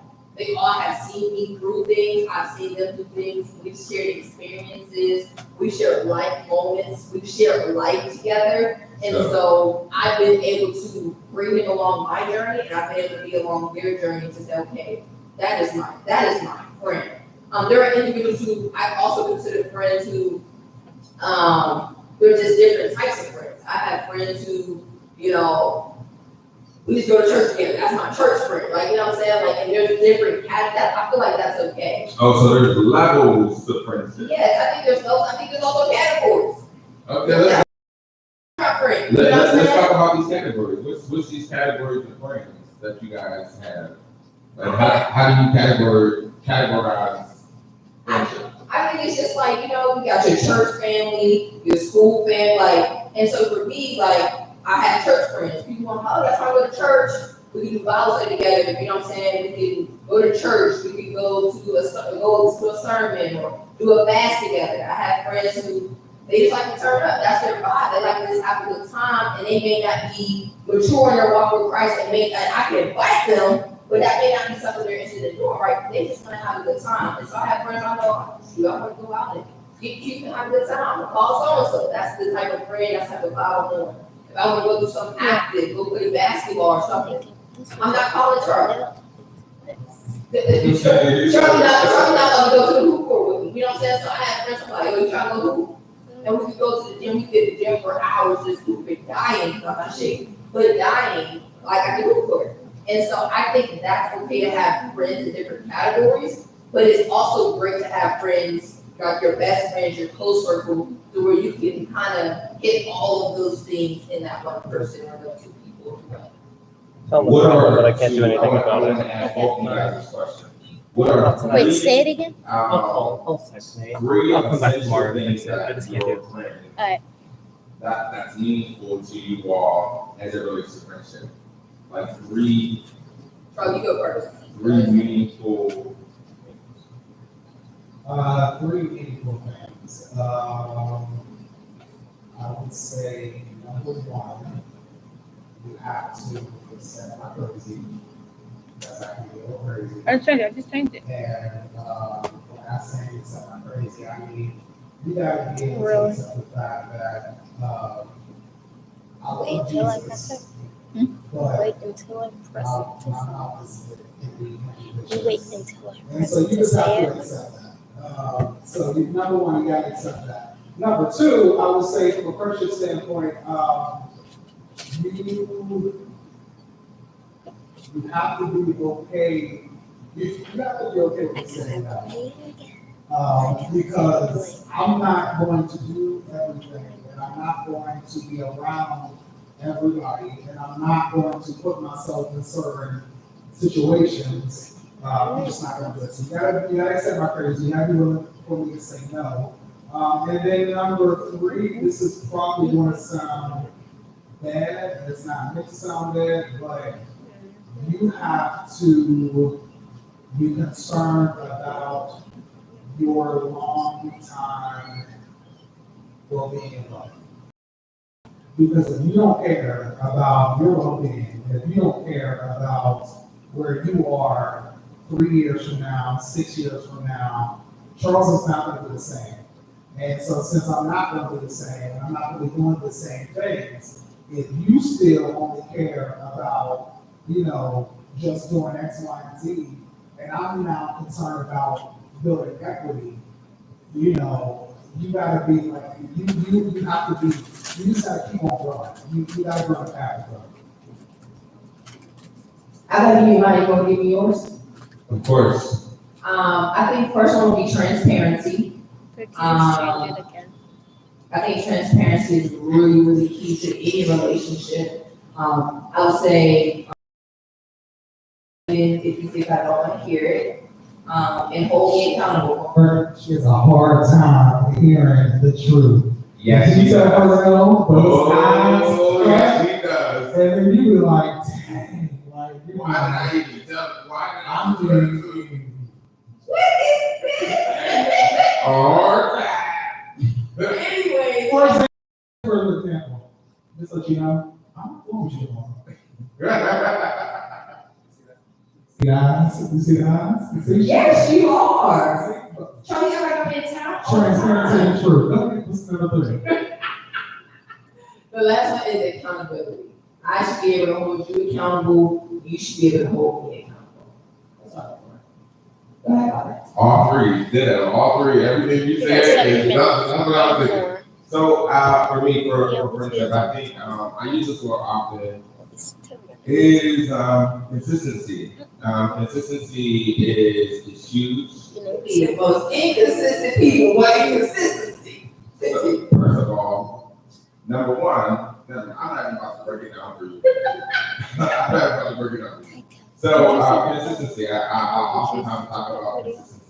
seen me through things. I've seen them do things. We've shared experiences. We shared life moments. We've shared life together. And so I've been able to bring them along my journey, and I've been able to be along their journey to say, okay, that is my friend. There are individuals who I also consider friends who, they're just different types of friends. I have friends who, we just go to church together. That's my church friend. Like, you know what I'm saying? Like, and there's different I feel like that's okay. Oh, so there's levels to friendship. Yes, I think there's also categories. Okay, let's talk about these categories. What's these categories of friends that you guys have? Like, how do you categorize friendship? I think it's just like, you got your church family, your school family, and so for me, I have church friends. People want, let's try to go to church. We can do Bible study together. You know what I'm saying? We can go to church. We can go to a sermon or do a fast together. I have friends who they just like to turn up. That's their vibe. They like to just have a good time, and they may not be mature in their walk with Christ. And I can invite them, but that may not be something they're interested in doing. Right? They just want to have a good time. And so I have friends I know, I want to go out and get cute and have a good time. Call so and so. That's the type of friend. That's the type of vibe I'm on. If I want to go do something active, go play basketball or something, I'm not calling Charlie. Charlie not gonna go to the hoop court with me. You know what I'm saying? So I have friends who are like, you trying to go hoop? And we could go to the gym. We could get the gym for hours, just hooping, dying. I'm not shaking, but dying like at the hoop court. And so I think that's okay to have friends in different categories, but it's also great to have friends like your best friends, your close circle, to where you can kind of hit all of those things in that one person or those two people. Found the What problem, are but I can't do anything I about want it. to ask both of you guys this question. What are Wait, say it again. I'll text me. three I'll come back essential tomorrow and things fix it. I that just can't do you're it. planning Alright. that's meaningful to you all as it relates to friendship? Like three Charlie, you go first. meaningful. Three meaningful things. I would say number one, you have to accept my crazy. That's actually a little crazy. I just changed it. And when I say accept my crazy, I mean you gotta be able to Really? accept the fact that I Wait love until I press Jesus. it. But Wait until I press my it. mouth is You wait until I and press so it you to just have say to it. accept that. Number one, you gotta accept that. Number two, I would say from a friendship standpoint, you have to be okay. You have to be okay with saying that. Because I'm not going to do everything, and I'm not going to be around everybody, and I'm not going to put myself in certain situations. I'm just not going to do it. So you gotta accept my crazy. You gotta be willing for me to say no. And then number three, this is probably going to sound bad, and it's not meant to sound bad, but you have to be concerned about your long time well-being in life. Because if you don't care about your well-being, if you don't care about where you are 3 years from now, 6 years from now, Charles is not going to be the same. And so since I'm not going to be the same, and I'm not going to be doing the same things, if you still only care about, just doing X, Y, and Z, and I'm now concerned about building equity, you gotta be like, you have to be, you just gotta keep on growing. You gotta grow fast, bro. I gotta give you mine, you gonna give me yours? Of course. I think first one will be transparency. Could you just change it again? I think transparency is really, really key to any relationship. I would say, if you think I don't want to hear it, and hold me accountable. She has a hard time hearing the truth. Yes, You tell her no, but oh, it's yes, he does. and then you be like, dang, like, you Why did I even tell? Why did I I'm do that? doing. Hard. Anyway, For example, just so you know, I'm going with you tomorrow. See the eyes? You see the eyes? You see? yes, you are. Charlie, you ever come in town? Transparency and truth. Okay, what's number three? The last one is accountability. I should be able to hold you accountable. You should be able to hold me accountable. That's all I want. Go ahead. All three, did it. All three, everything you said is nothing what I was thinking. So, for me, for friendship, I think, I use this word often, is consistency. Consistency is huge. Be the most inconsistent people. What inconsistency? So, first of all, number one, I'm not even about to break it down for you. I'm not about to break it down for you. So, consistency, I oftentimes talk about consistency.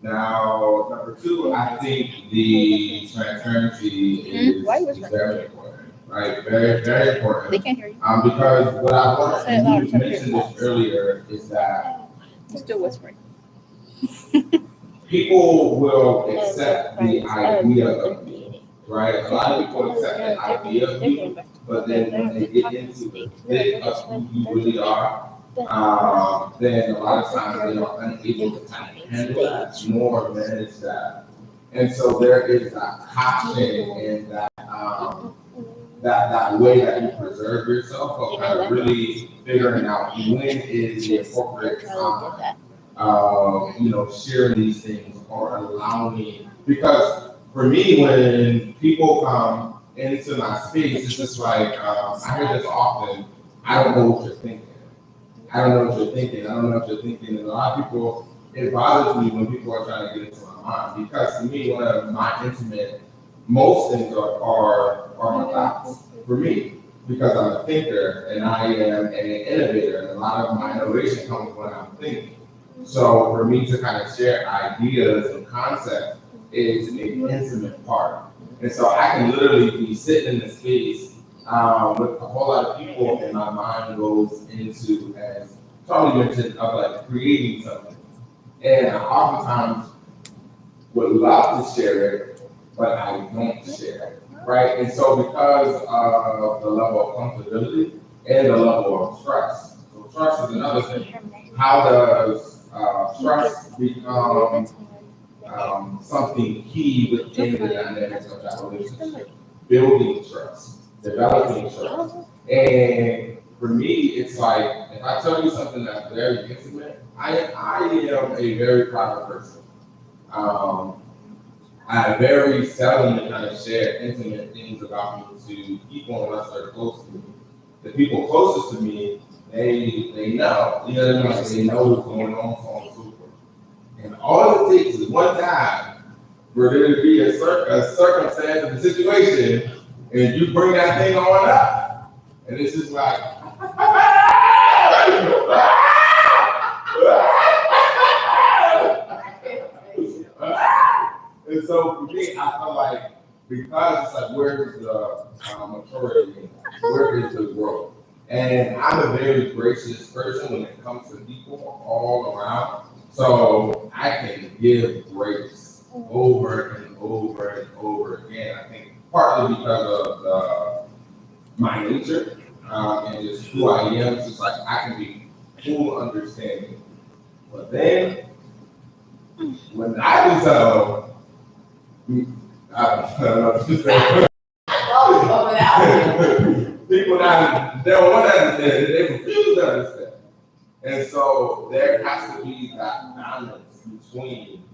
Now, number two, I think the transparency is very important, right? Very, very They important. can't hear you. Because what I want, Say it louder, and you mentioned this earlier, is that Still whispering. people will accept the idea of you, right? A lot of people accept the idea of you, but then when they get into the thick of who you really are, then a lot of times they are unable to kind of handle that, nor manage that. And so there is that caution and that way that you preserve yourself of kind of really figuring out when is the appropriate time, sharing these things or allowing, because for me, when people come into my space, it's just like, I hear this often, I don't know what you're thinking. I don't know what you're thinking. I don't know what you're thinking. And a lot of people, it bothers me when people are trying to get into my mind, because to me, one of my most things are my thoughts for me, because I'm a thinker and I am an innovator, and a lot of my innovation comes when I'm thinking. So for me to kind of share ideas and concepts is an intimate part. And so I can literally be sitting in the space with a whole lot of people, and my mind goes into, as Charlie mentioned, of like creating something. And I oftentimes would love to share it, but I don't share it, right? And so because of the level of comfortability and the level of trust. So trust is another thing. How does trust become something key within the dynamics of that relationship? Building trust, developing trust. And for me, it's like, if I tell you something that's very intimate, I am a very private person. I very seldom kind of share intimate things about me to people unless they're close to me. The people closest to me, they know, you know what I mean? They know what's going on, so on and so forth. And all it takes is one time for there to be a circumstance of a situation, and you bring that thing on up, and it's just like, and so for me, I feel like, because it's like, where is the maturity? Where is the growth? And I'm a very gracious person when it comes to people all around. So I can give grace over and over and over again. I think partly because of my nature and just who I am. It's just like I can be full understanding. But then when I was I don't know what to say. People now, they don't want to understand it, they refuse to understand. And so there has to be that balance between,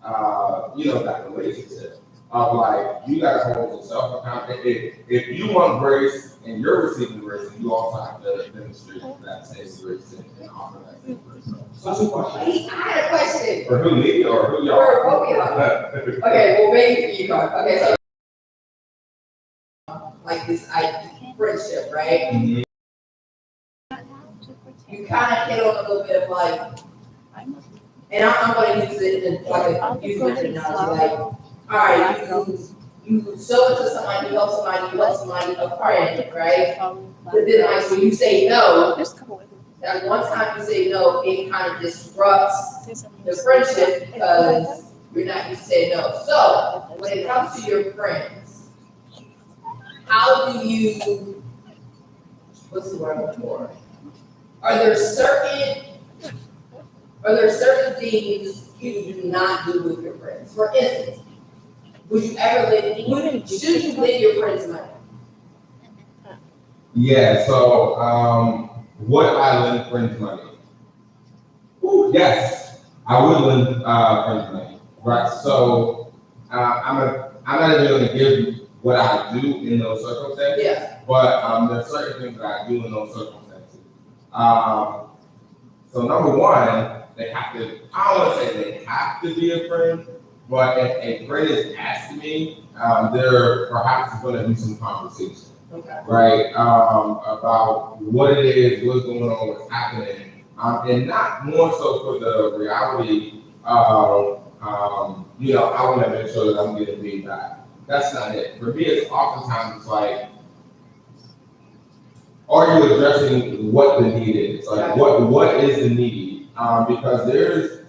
that relationship of like, you got to hold yourself accountable. If you want grace and you're receiving grace, you also have to demonstrate that same grace and offer that same grace. So two questions. I had a question. For who, me or who y'all? For both of y'all. Okay, well, maybe for you, Carl. Okay, so like this friendship, right? Mhm. You kind of hit on a little bit of like, and I'm going to use it in like a confusing analogy, like, all right, you show it to somebody, you help somebody, a friend, right? But then like when you say no, that one time you say no, it kind of disrupts the friendship because you're not used to saying no. So when it comes to your friends, how do you, what's the word I'm looking for? Are there certain things you do not do with your friends? For instance, should you lend your friends money? Yeah, so would I lend friends money? Ooh, yes, I would lend friends money. Right. So I'm not even going to give what I do in those circumstances. Yeah. But there's certain things that I do in those circumstances. So number one, they have to. I don't want to say they have to be a friend, but if a friend is asking me, there perhaps going to be some conversation. Okay. Right, about what it is, what's going on, what's happening, and not more so for the reality of, I want to make sure that I'm getting paid back. That's not it. For me, it's oftentimes like, are you addressing what the need is? Like, what is the need? Because there's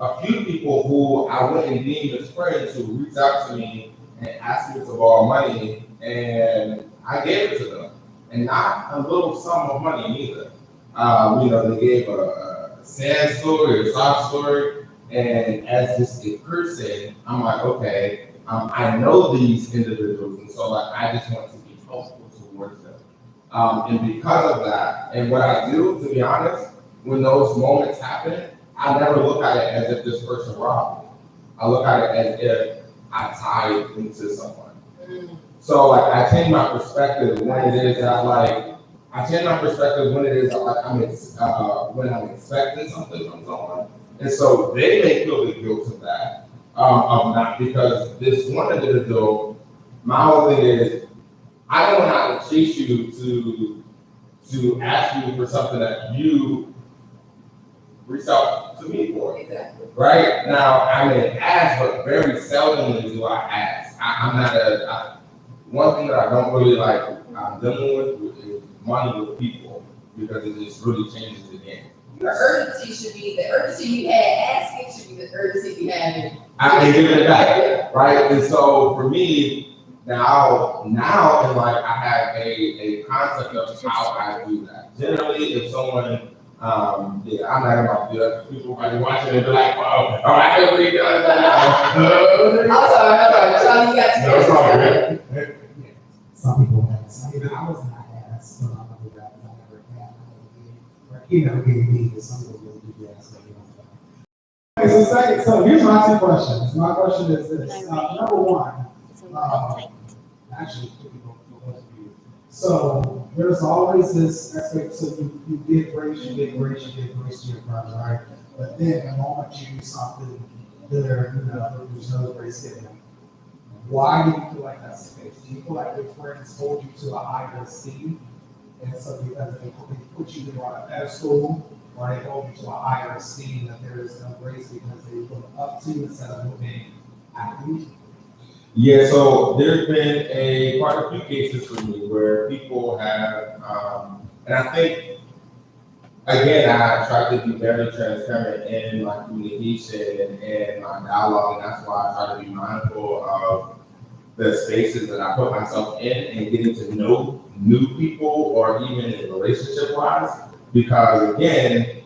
a few people who I wouldn't deem as friends who reach out to me and ask me to borrow money, and I gave it to them, and not a little sum of money either. They gave a sad story, a sob story, and as just a person, I'm like, okay, I know these individuals, and so like I just want to be helpful towards them. And because of that, and what I do, to be honest, when those moments happen, I never look at it as if this person robbed me. I look at it as if I tied into someone. So like I change my perspective when it is that when I'm expecting something from someone. And so they may feel the guilt of that. of not, because this one individual, my whole thing is, I don't want to chase you to ask you for something that you reach out to me for. Exactly. Right? Now, I may ask, but very seldomly do I ask. I'm not one thing that I don't really like dealing with is money with people, because it just really changes the game. The urgency should be, the urgency you had asking should be the urgency you have in. I can give it back, right? And so for me, now in life, I have a concept of how I do that. Generally, if someone, I'm not about to do that. People might be watching and be like, "Wow, all right, I really done that." I'm sorry, you got to. No, it's all good. Some people have, I was not asked, so I'm gonna do that, I never had, or he never gave me, but some people really do ask, like, Okay, so here's my two questions. My question is this, number one, actually, for both of you. So there's always this aspect, so you get grace to your friends, right? But then the moment you do something, there's no grace given. Why do you feel like that's the case? Do you feel like your friends hold you to a higher esteem? And so because they put you on a pedestal, or they hold you to a higher esteem, that there is no grace because they look up to you instead of looking at you? Yeah, so there's been quite a few cases for me where people have, and I think, again, I try to be very transparent in my communication and my dialogue, and that's why I try to be mindful of the spaces that I put myself in and getting to know new people, or even in relationship wise, because again,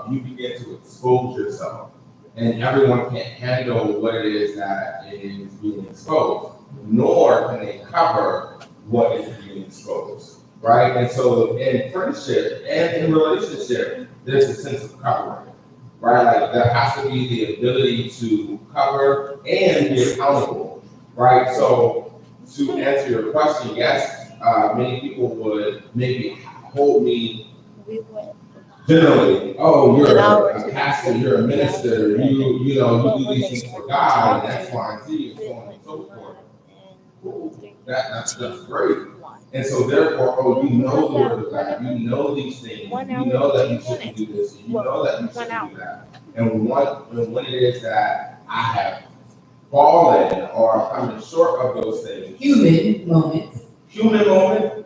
you begin to expose yourself, and everyone can't handle what it is that is being exposed, nor can they cover what is being exposed, right? And so in friendship and in relationship, there's a sense of covering, right? Like there has to be the ability to cover and be accountable, right? So to answer your question, yes, many people would maybe hold me generally, oh, you're a pastor, you're a minister, you do these things for God, and X, Y, and Z, and so on and so forth. Cool. That's great. And so therefore, oh, you know the word of God, you know these things, you know that you shouldn't do this, you know that you shouldn't do that. And when it is that I have fallen or coming short of those things. Human moments.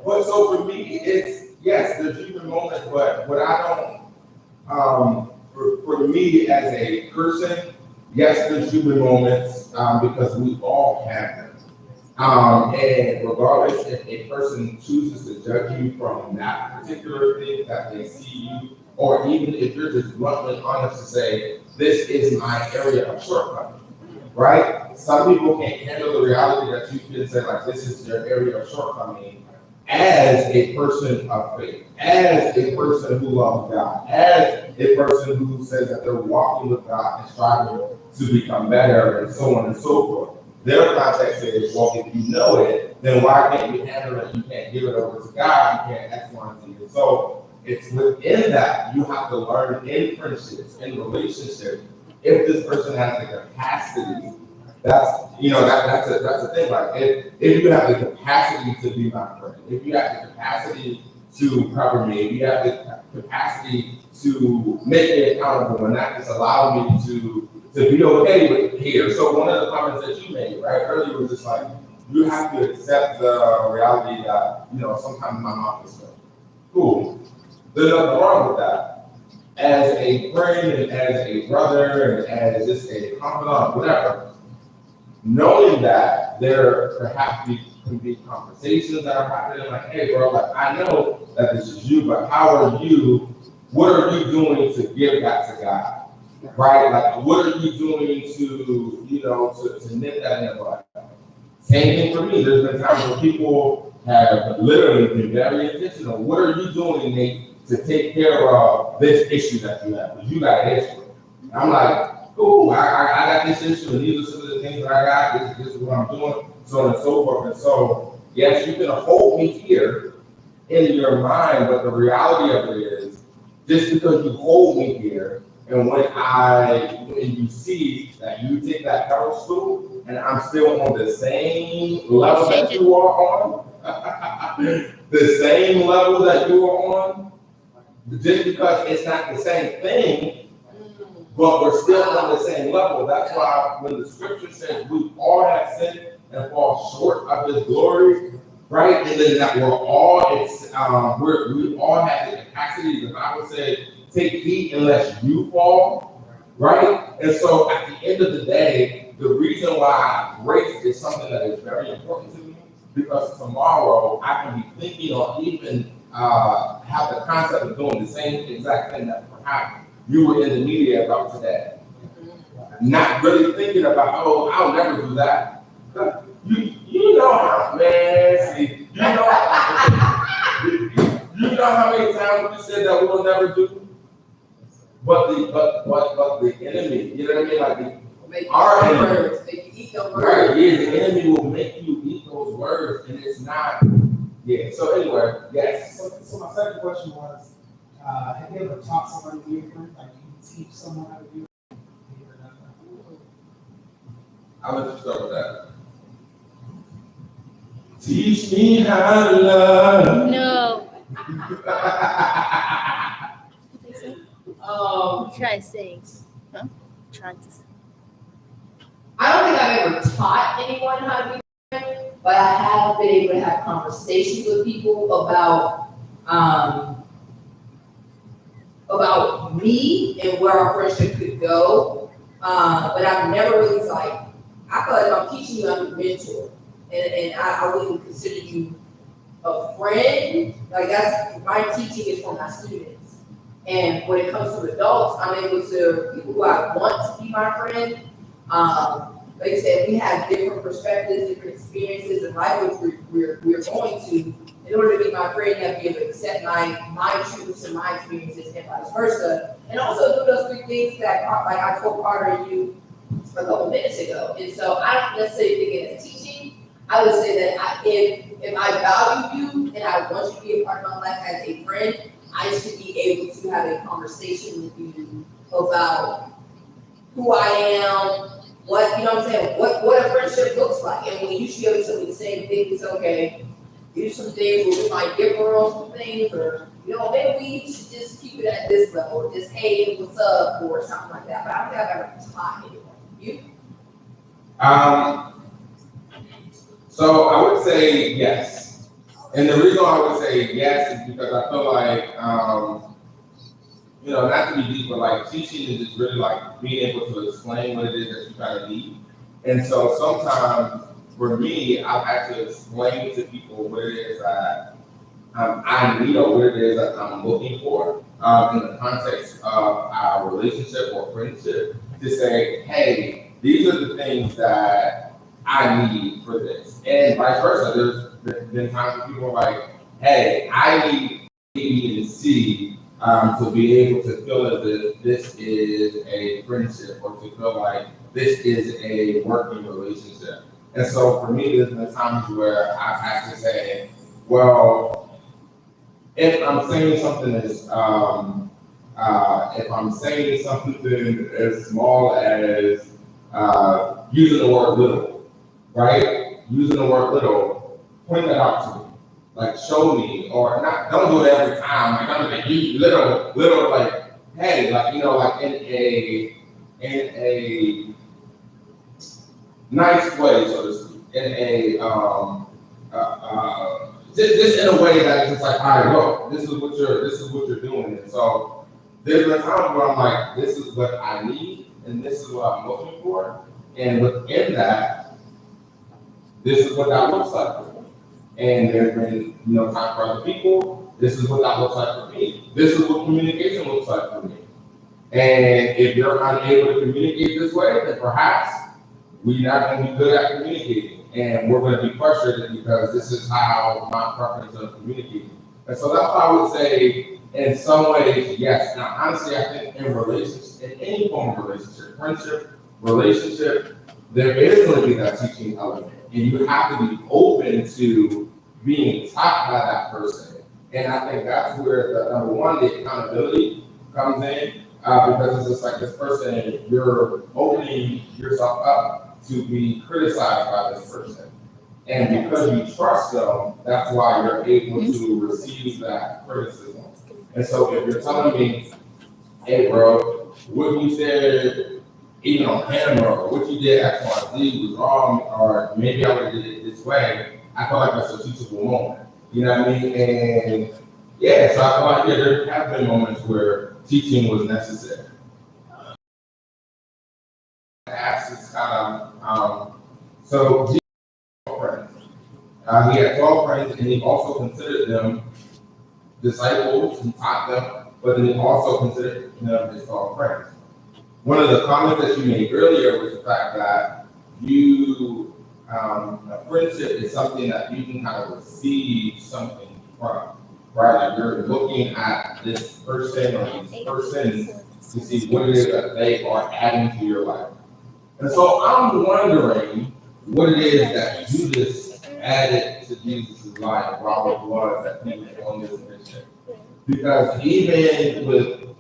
But so for me, it's, yes, there's human moments, but what I don't, for me as a person, yes, there's human moments, because we all have them. And regardless if a person chooses to judge you from that particular thing that they see you, or even if you're just bluntly honest to say, this is my area of shortcoming, right? Some people can't handle the reality that you can say, like, this is your area of shortcoming as a person of faith, as a person who loves God, as a person who says that they're walking with God and striving to become better, and so on and so forth. Their context is, well, if you know it, then why can't you handle it? You can't give it over to God, you can't X, Y, and Z. And so it's within that you have to learn in friendships, in relationships, if this person has the capacity. That's a thing. Like if you have the capacity to be my friend, if you have the capacity to cover me, if you have the capacity to make me accountable and not just allow me to be okay with here. So one of the comments that you made right earlier was just like, you have to accept the reality that, sometimes my mouth is full. Cool. There's nothing wrong with that. As a friend and as a brother and as just a confidant, whatever, knowing that there perhaps can be conversations that are happening, like, hey, bro, like, I know that this is you, but what are you doing to give that to God? Right? Like, what are you doing to nip that in the bud? Same thing for me. There's been times where people have literally been very intentional. What are you doing, Nate, to take care of this issue that you have? Because you got an issue. And I'm like, cool, I got this issue, and these are some of the things that I got. This is what I'm doing, so on and so forth. And so, yes, you can hold me here in your mind, but the reality of it is, just because you hold me here And when you see that you take that pedestal and I'm still on the same level that you are on, the same level that you are on, just because it's not the same thing, but we're still on the same level. That's why when the scripture says we all have sinned and fall short of his glory, right? And then that we all have the capacity. The Bible said, take heed unless you fall, right? And so at the end of the day, the reason why grace is something that is very important to me, because tomorrow I can be thinking or even have the concept of doing the same exact thing that perhaps you were in the media about today. Not really thinking about, oh, I'll never do that. You know how, man, see, you know how many times we said that we'll never do? But the enemy, you know what I mean? Like our enemy, right? Yeah, the enemy will make you eat those words, and it's not. Yeah. So anyway, yes. So my second question was, have you ever taught somebody to be a friend? Like you teach someone how to be a friend? Have you ever done that? I'll let you start with that. Teach me how to love. No. Try to sing. Huh? Try to sing. I don't think I've ever taught anyone how to be a friend, but I have been able to have conversations with people about me and where our friendship could go. But I've never really I feel like if I'm teaching you, I'm a mentor, and I wouldn't consider you a friend. Like my teaching is for my students. And when it comes to adults, I'm able to, people who I want to be my friend, like I said, we have different perspectives, different experiences in life, which we're going to, in order to be my friend, you have to be able to accept my truths and my experiences and vice versa. And also do those three things that, like I told Carter and you a couple minutes ago. And so I don't necessarily think it as teaching. I would say that if I value you and I want you to be a part of my life as a friend, I should be able to have a conversation with you about who I am, what, you know what I'm saying, what a friendship looks like. And when you should be able to tell me the same thing, it's okay, there's some things where we might differ on some things, or, you know, maybe we should just keep it at this level, or just, hey, what's up, or something like that. But I don't think I've ever taught anyone. You? So I would say yes. And the reason I would say yes is because I feel like, not to be deep, but like teaching is just really like being able to explain what it is that you kind of need. And so sometimes for me, I've had to explain to people what it is that I need or what it is that I'm looking for in the context of our relationship or friendship, to say, hey, these are the things that I need for this. And vice versa. There's been times when people are like, hey, I need A, B, and C to be able to feel as if this is a friendship, or to feel like this is a working relationship. And so for me, there's been times where I've had to say, well, if I'm saying something as small as using the word little, right? Using the word little, point that out to me. Like, show me, or not, don't do it every time. Like, I'm gonna use little, like, hey, like, like in a nice way, so to speak, just in a way that it's just like, all right, look, this is what you're doing. And so there's been times where I'm like, this is what I need, and this is what I'm looking for, and within that, this is what that looks like for me. And there's been, time for other people. This is what that looks like for me. This is what communication looks like for me. And if you're unable to communicate this way, then perhaps we're not going to be good at communicating. And we're going to be frustrated because this is how my preference of communicating. And so that's why I would say, in some ways, yes. Now, honestly, I think in relationships, in any form of relationship, friendship, relationship, there is going to be that teaching element. And you have to be open to being taught by that person. And I think that's where the number one, the accountability comes in. because it's just like this person, you're opening yourself up to be criticized by this person. And because you trust them, that's why you're able to receive that criticism. And so if you're telling me, hey bro, what you said, even on camera, or what you did X, Y, Z was wrong, or maybe I would have did it this way, I feel like that's a teachable moment. You know what I mean? And yeah, so I feel like there have been moments where teaching was necessary. Acts is kind of, so Jesus had 12 friends. He had 12 friends, and he also considered them disciples, he taught them, but then he also considered them his 12 friends. One of the comments that you made earlier was the fact that a friendship is something that you can kind of receive something from, right? Like you're looking at this person or these persons to see what it is that they are adding to your life. And so I'm wondering what it is that Judas added to Jesus' life while it was that he was on this mission. Because even with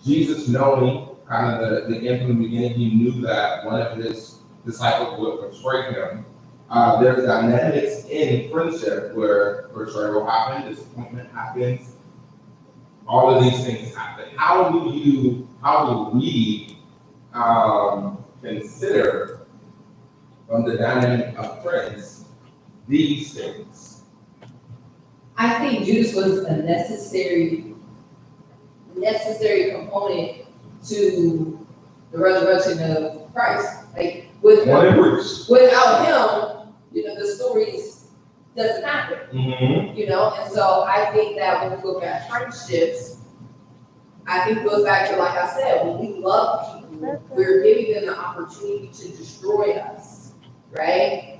Jesus knowing kind of the end from the beginning, he knew that one of his disciples would betray him. There's dynamics in friendship where betrayal happens, disappointment happens, all of these things happen. How do we consider the dynamic of friends these things? I think Judas was a necessary component to the resurrection of Christ. Like without him, the stories doesn't happen. And so I think that when we look at friendships, I think it goes back to, like I said, when we love people, we're giving them the opportunity to destroy us, right?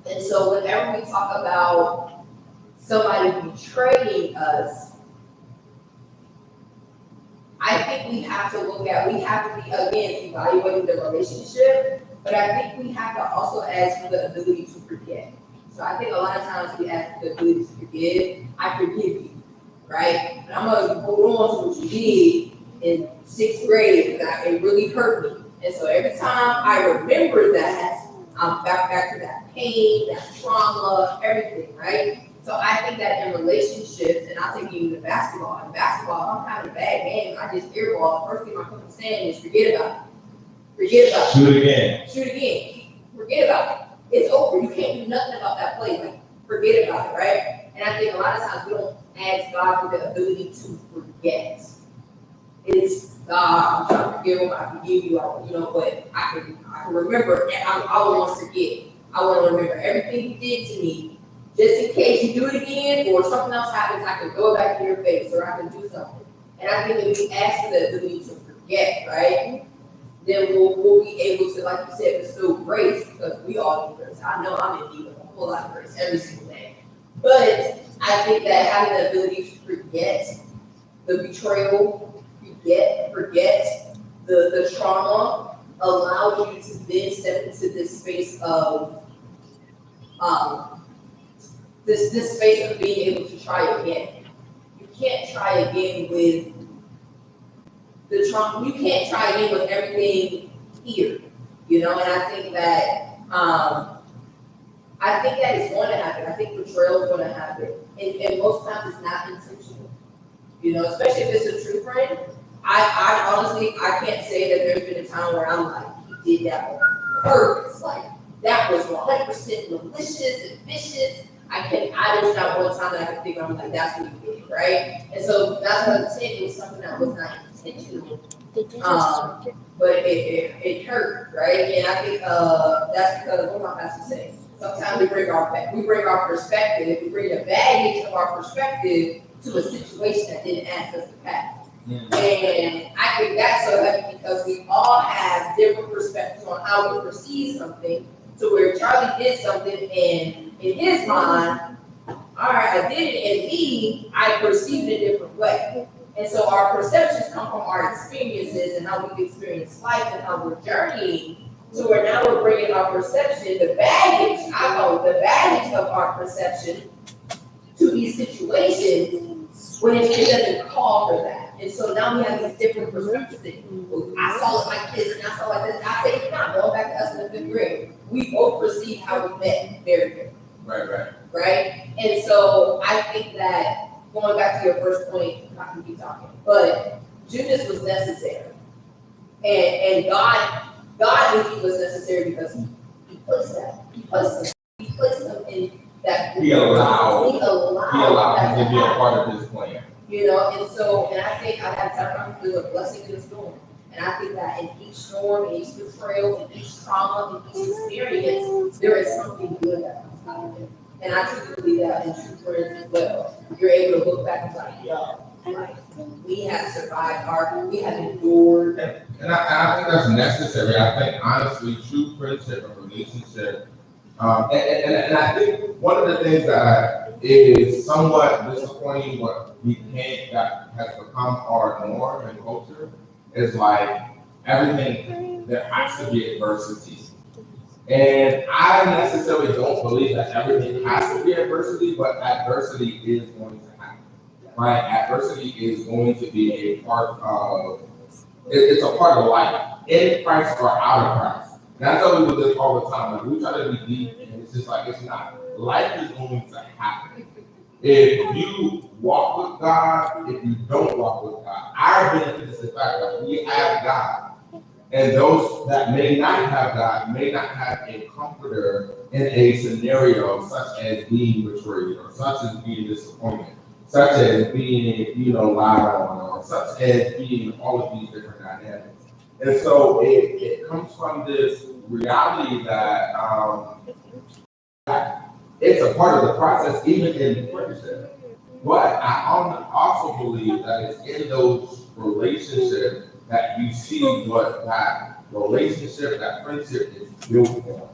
And so whenever we talk about somebody betraying us, I think we have to be, again, evaluating the relationship, but I think we have to also ask for the ability to forget. So I think a lot of times we ask for the ability to forgive. I forgive you, right? But I'm gonna hold on to what you did in 6th grade, and it really hurt me. And so every time I remember that, I'm back to that pain, that trauma, everything, right? So I think that in relationships, and I'll take you to basketball. In basketball, I'm kind of a bad game. I just airball. The first thing my coach is saying is forget about it. Shoot again. Forget about it. It's over. You can't do nothing about that play. Like, forget about it, right? And I think a lot of times we don't ask God for the ability to forget. It's God, I'm trying to forgive him, I forgive you, but I can remember, and I don't want to forget. I want to remember everything you did to me, just in case you do it again or something else happens, I can go back in your face or I can do something. And I think if we ask for the ability to forget, right, then we'll be able to, like you said, bestow grace, because we all need grace. I know I'm in need of a whole lot of grace every single day. But I think that having the ability to forget the betrayal, forget the trauma, allows you to then step into this space of this space of being able to try again. You can't try again with the trauma. You can't try again with everything here, and I think that it's going to happen. I think betrayal is going to happen, and most times it's not intentional. Especially if it's a true friend. I honestly can't say that there's been a time where I'm like, he did that on purpose. Like, that was 100% malicious and vicious. There's not one time that I can think of, I'm like, that's what he did, right? And so that's what I'm saying, it was something that was not intentional. But it hurt, right? And I think that's because, what am I about to say? Sometimes we bring our perspective, we bring the baggage of our perspective to a situation that didn't ask us to pass. And I think that's so heavy because we all have different perspectives on how we perceive something. So where Charlie did something and in his mind, all right, I did it, and I perceived it a different way. And so our perceptions come from our experiences and how we've experienced life and how we're journeying. So where now we're bringing our perception, the baggage of our perception to these situations when it doesn't call for that. And so now we have these different perspectives. Well, I saw it like this, and I saw it like this. I say, not going back to us in the fifth grade. We both perceive how we met very different. Right? And so I think that going back to your first point, I can keep talking, but Judas was necessary. And God knew he was necessary because he placed him in that. He allowed him that to be a part of his plan. You know, and I think I had time to do a blessing in the storm. And I think that in each storm, in each betrayal, in each trauma, in each experience, there is something good that comes out of it. And I truly believe that in true friends as well. You're able to look back and be like, yeah, right. We have survived we have endured. And I think that's necessary. I think honestly, true friendship and relationship. And I think one of the things that is somewhat disappointing, what that has become our norm and culture, is like everything, there has to be adversity. And I necessarily don't believe that everything has to be adversity, but adversity is going to happen. Right? Adversity is going to be a part of, it's a part of life, in Christ or out of Christ. And I tell people this all the time, like we try to be deep, and it's just like, it's not. Life is going to happen. If you walk with God, if you don't walk with God, our benefit is the fact that we have God. And those that may not have God may not have a comforter in a scenario such as being betrayed, or such as being disappointed, such as being, lied on, or such as being all of these different dynamics. And so it comes from this reality that it's a part of the process, even in friendship. But I also believe that it's in those relationships that you see what that relationship, that friendship is built on.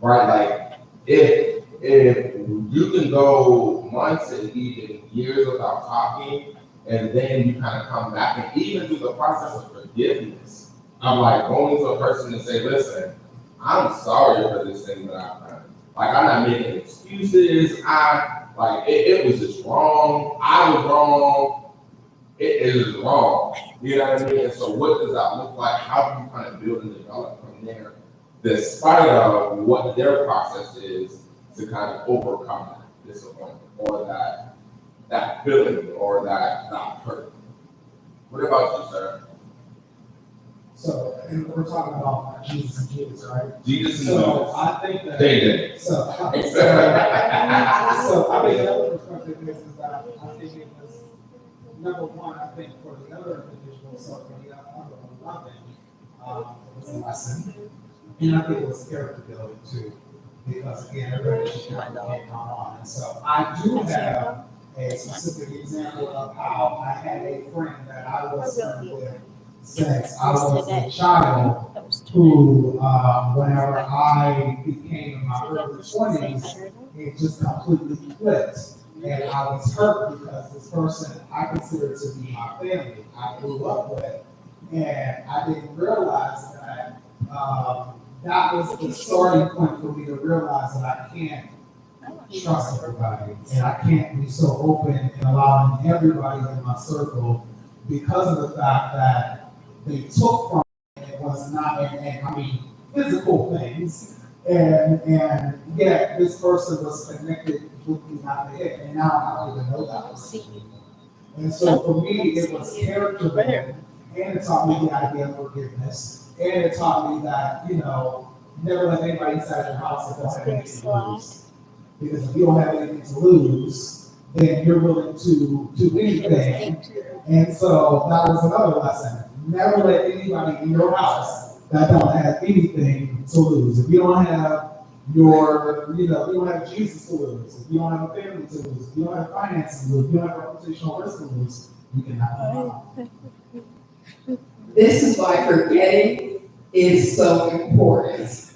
Right? Like if you can go months and even years without talking, and then you kind of come back, and even through the process of forgiveness, I'm like going to a person and say, listen, I'm sorry for this thing that I've done. Like, I'm not making excuses. It was just wrong. I was wrong. It is wrong. You know what I mean? And so what does that look like? How do you kind of build and develop from there, despite of what their process is to kind of overcome that disappointment or that feeling or that hurt? What about you, sir? So, and we're talking about Jesus and Judas, right? Jesus and So Judas. I think that. They did. So I think the other perspective is that I think it was number one. I think for the other individual, so for the other 11, it was a lesson, and I think it was character building too, because again, everybody just kind of had gone on, and so I do have a specific example of how I had a friend that I was friends with since I was a child, who, whenever I became in my early 20s, it just completely flipped. And I was hurt because this person I considered to be my family, I grew up with. And I didn't realize that that was the starting point for me to realize that I can't trust everybody. And I can't be so open and allowing everybody in my circle, because of the fact that they took from me, it was not, and physical things, and yet this person was connected with me out the head, and now I don't even know that was me. And so for me, it was character building, and it taught me the idea of forgiveness, and it taught me that, never let anybody inside your house that don't have anything to lose. Because if you don't have anything to lose, then you're willing to do anything. And so that was another lesson. Never let anybody in your house that don't have anything to lose. If you don't have you don't have Jesus to lose, if you don't have a family to lose, if you don't have finances to lose, if you don't have reputational risk to lose, you cannot come out. This is why forgetting is so important. It's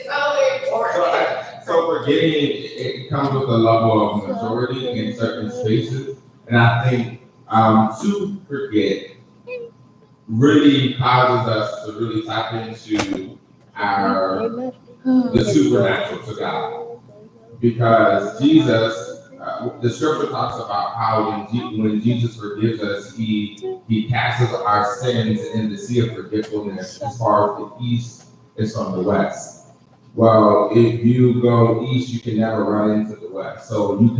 so important. So forgetting, it comes with a level of maturity in certain spaces. And I think to forget really causes us to really tap into the supernatural to God. Because Jesus, the scripture talks about how when Jesus forgives us, he casts our sins in the sea of forgetfulness as far as the east is from the west. Well, if you go east, you can never run into the west. So you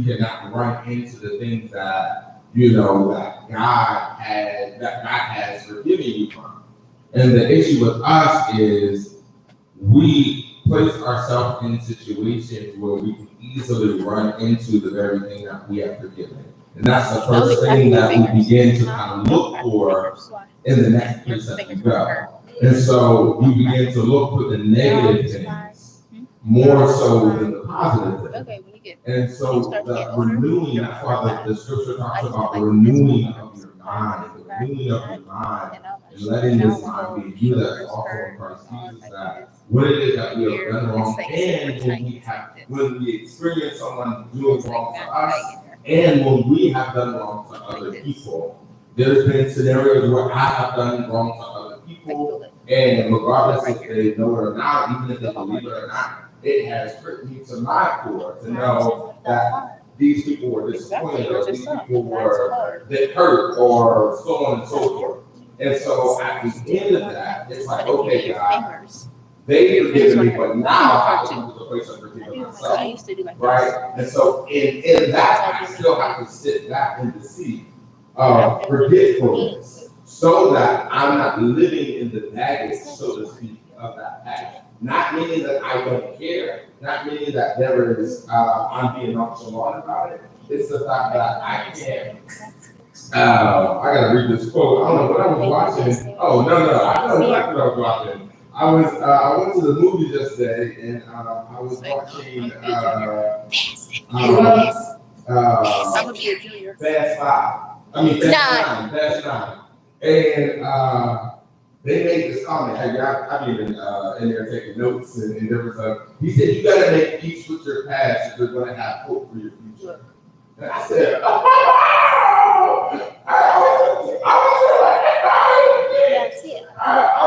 cannot run into the things that that God has forgiven you from. And the issue with us is we place ourselves in situations where we can easily run into the very thing that we have forgiven. And that's the first thing that we begin to kind of look for in the next place that we go. And so you begin to look for the negative things more so than the positive things. Okay, when you get And so the renewing, that's why the scripture talks about the renewing of your mind, the renewing of your mind, and letting this mind be you that's also in Christ Jesus, that what it is that we have done wrong, and when we experience someone doing wrong to us, and when we have done wrong to other people. There's been scenarios where I have done wrong to other people, and regardless if they know it or not, even if they believe it or not, it has pricked me to my core to know that these people were disappointed, or these people were hurt, or so on and so forth. And so at the end of that, it's like, okay, God, they forgiven me, but now I have to come to the place of forgiving myself, right? And so in that, I still have to sit back in the seat of forgetfulness, so that I'm not living in the baggage, so to speak, of that past. Not meaning that I don't care, not meaning that there is I'm being nonchalant about it. It's the fact that I can't. I gotta read this quote. I don't know what I was watching. Oh no, I know exactly what I was watching. I went to the movies yesterday, and I was watching Fast Five. Fast Nine. And they made this comment. Hey, I've been in there taking notes and different stuff. He said, you gotta make peace with your past if you're gonna have hope for your future. And I said, I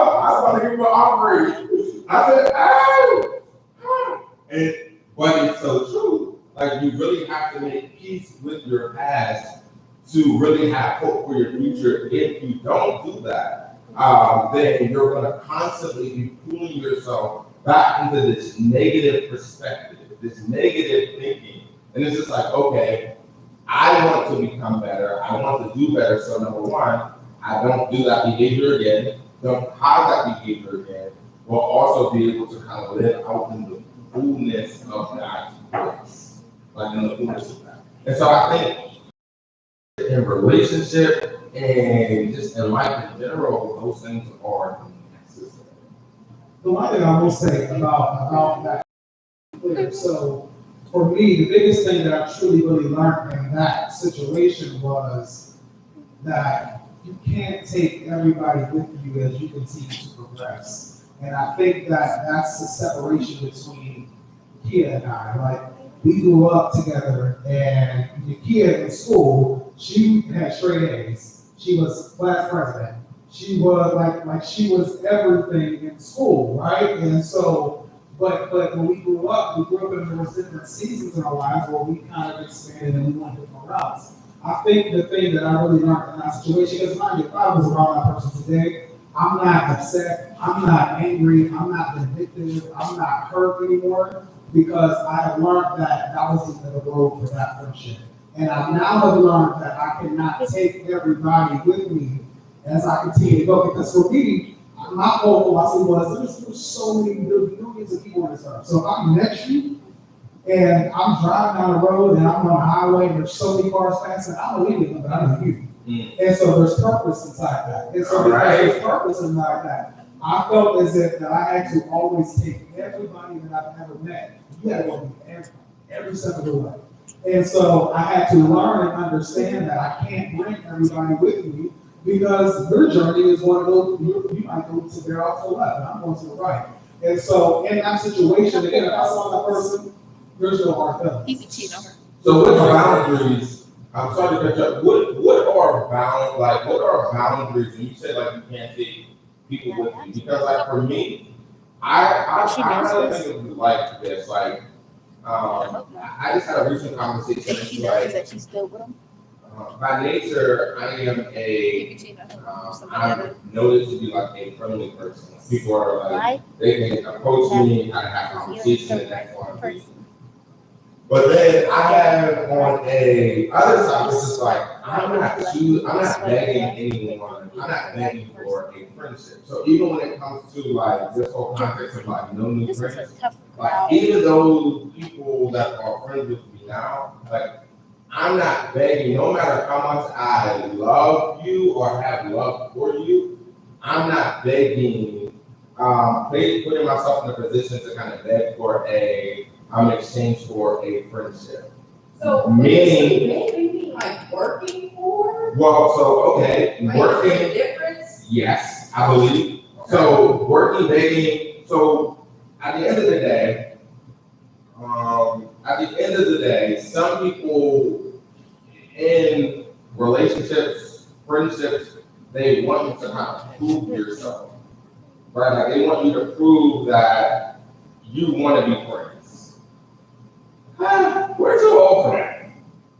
was about to give him an offering. I said, but it's so true. Like, you really have to make peace with your past to really have hope for your future. If you don't do that, then you're going to constantly be pulling yourself back into this negative perspective, this negative thinking. And it's just like, okay, I want to become better. I want to do better. So number one, I don't do that behavior again. Don't have that behavior again. We'll also be able to kind of live out in the fullness of God's grace, like in the fullness of that. And so I think in relationship and just in life in general, those things are necessary. The one thing I will say about that, so for me, the biggest thing that I truly really learned in that situation was that you can't take everybody with you as you continue to progress. And I think that that's the separation between Kia and I. Like, we grew up together, and Kia in school, she had straight A's. She was class president. She was like she was everything in school, right? And so, but when we grew up and there was different seasons in our lives where we kind of expanded and we went different routes. I think the thing that I really learned in that situation, because mind you, if I was around that person today, I'm not upset, I'm not angry, I'm not vindictive, I'm not hurt anymore, because I have learned that was the road for that friendship. And I now have learned that I cannot take everybody with me as I continue to go, because for me, my whole philosophy was there's so many millions of people on this earth. So if I'm next to you, and I'm driving down the road and I'm on a highway and there's so many cars passing, I don't need them, but I know you. And so there's purpose inside that. And so because there's purpose inside that, I felt as if that I had to always take everybody that I've ever met. You had to go every step of the way. And so I had to learn and understand that I can't bring everybody with me, because your journey is one of those, you might go to there off to the left, and I'm going to the right. And so in that situation, again, if I saw that person, there's no hard feelings. You can cheat on her. So what boundaries? I'm sorry to catch up. What are boundaries? And you said like you can't take people with you, because like for me, I kind of think of it like this. Like I just had a recent conversation. If It's she knows like, that she's still with him. by nature, I am I'm noted to be like a friendly person. People are like, Why? they can approach me, I have Because you're conversation, the and that's right one. person. But then I have on a other side, it's just like, I'm not begging anyone, I'm not begging for a friendship. So even when it comes to like this whole context of like no new This is a friends, tough like crowd. even those people that are friends with me now, like I'm not begging, no matter how much I love you or have love for you, I'm not begging, putting myself in a position to kind of beg for a exchange for a friendship. So Meaning, maybe like working for? well, so okay, Like, working, is there a difference? yes, I believe. So working, begging, so at the end of the day, some people in relationships, friendships, they want you to kind of prove yourself, right? Like they want you to prove that you want to be friends. We're too old for that,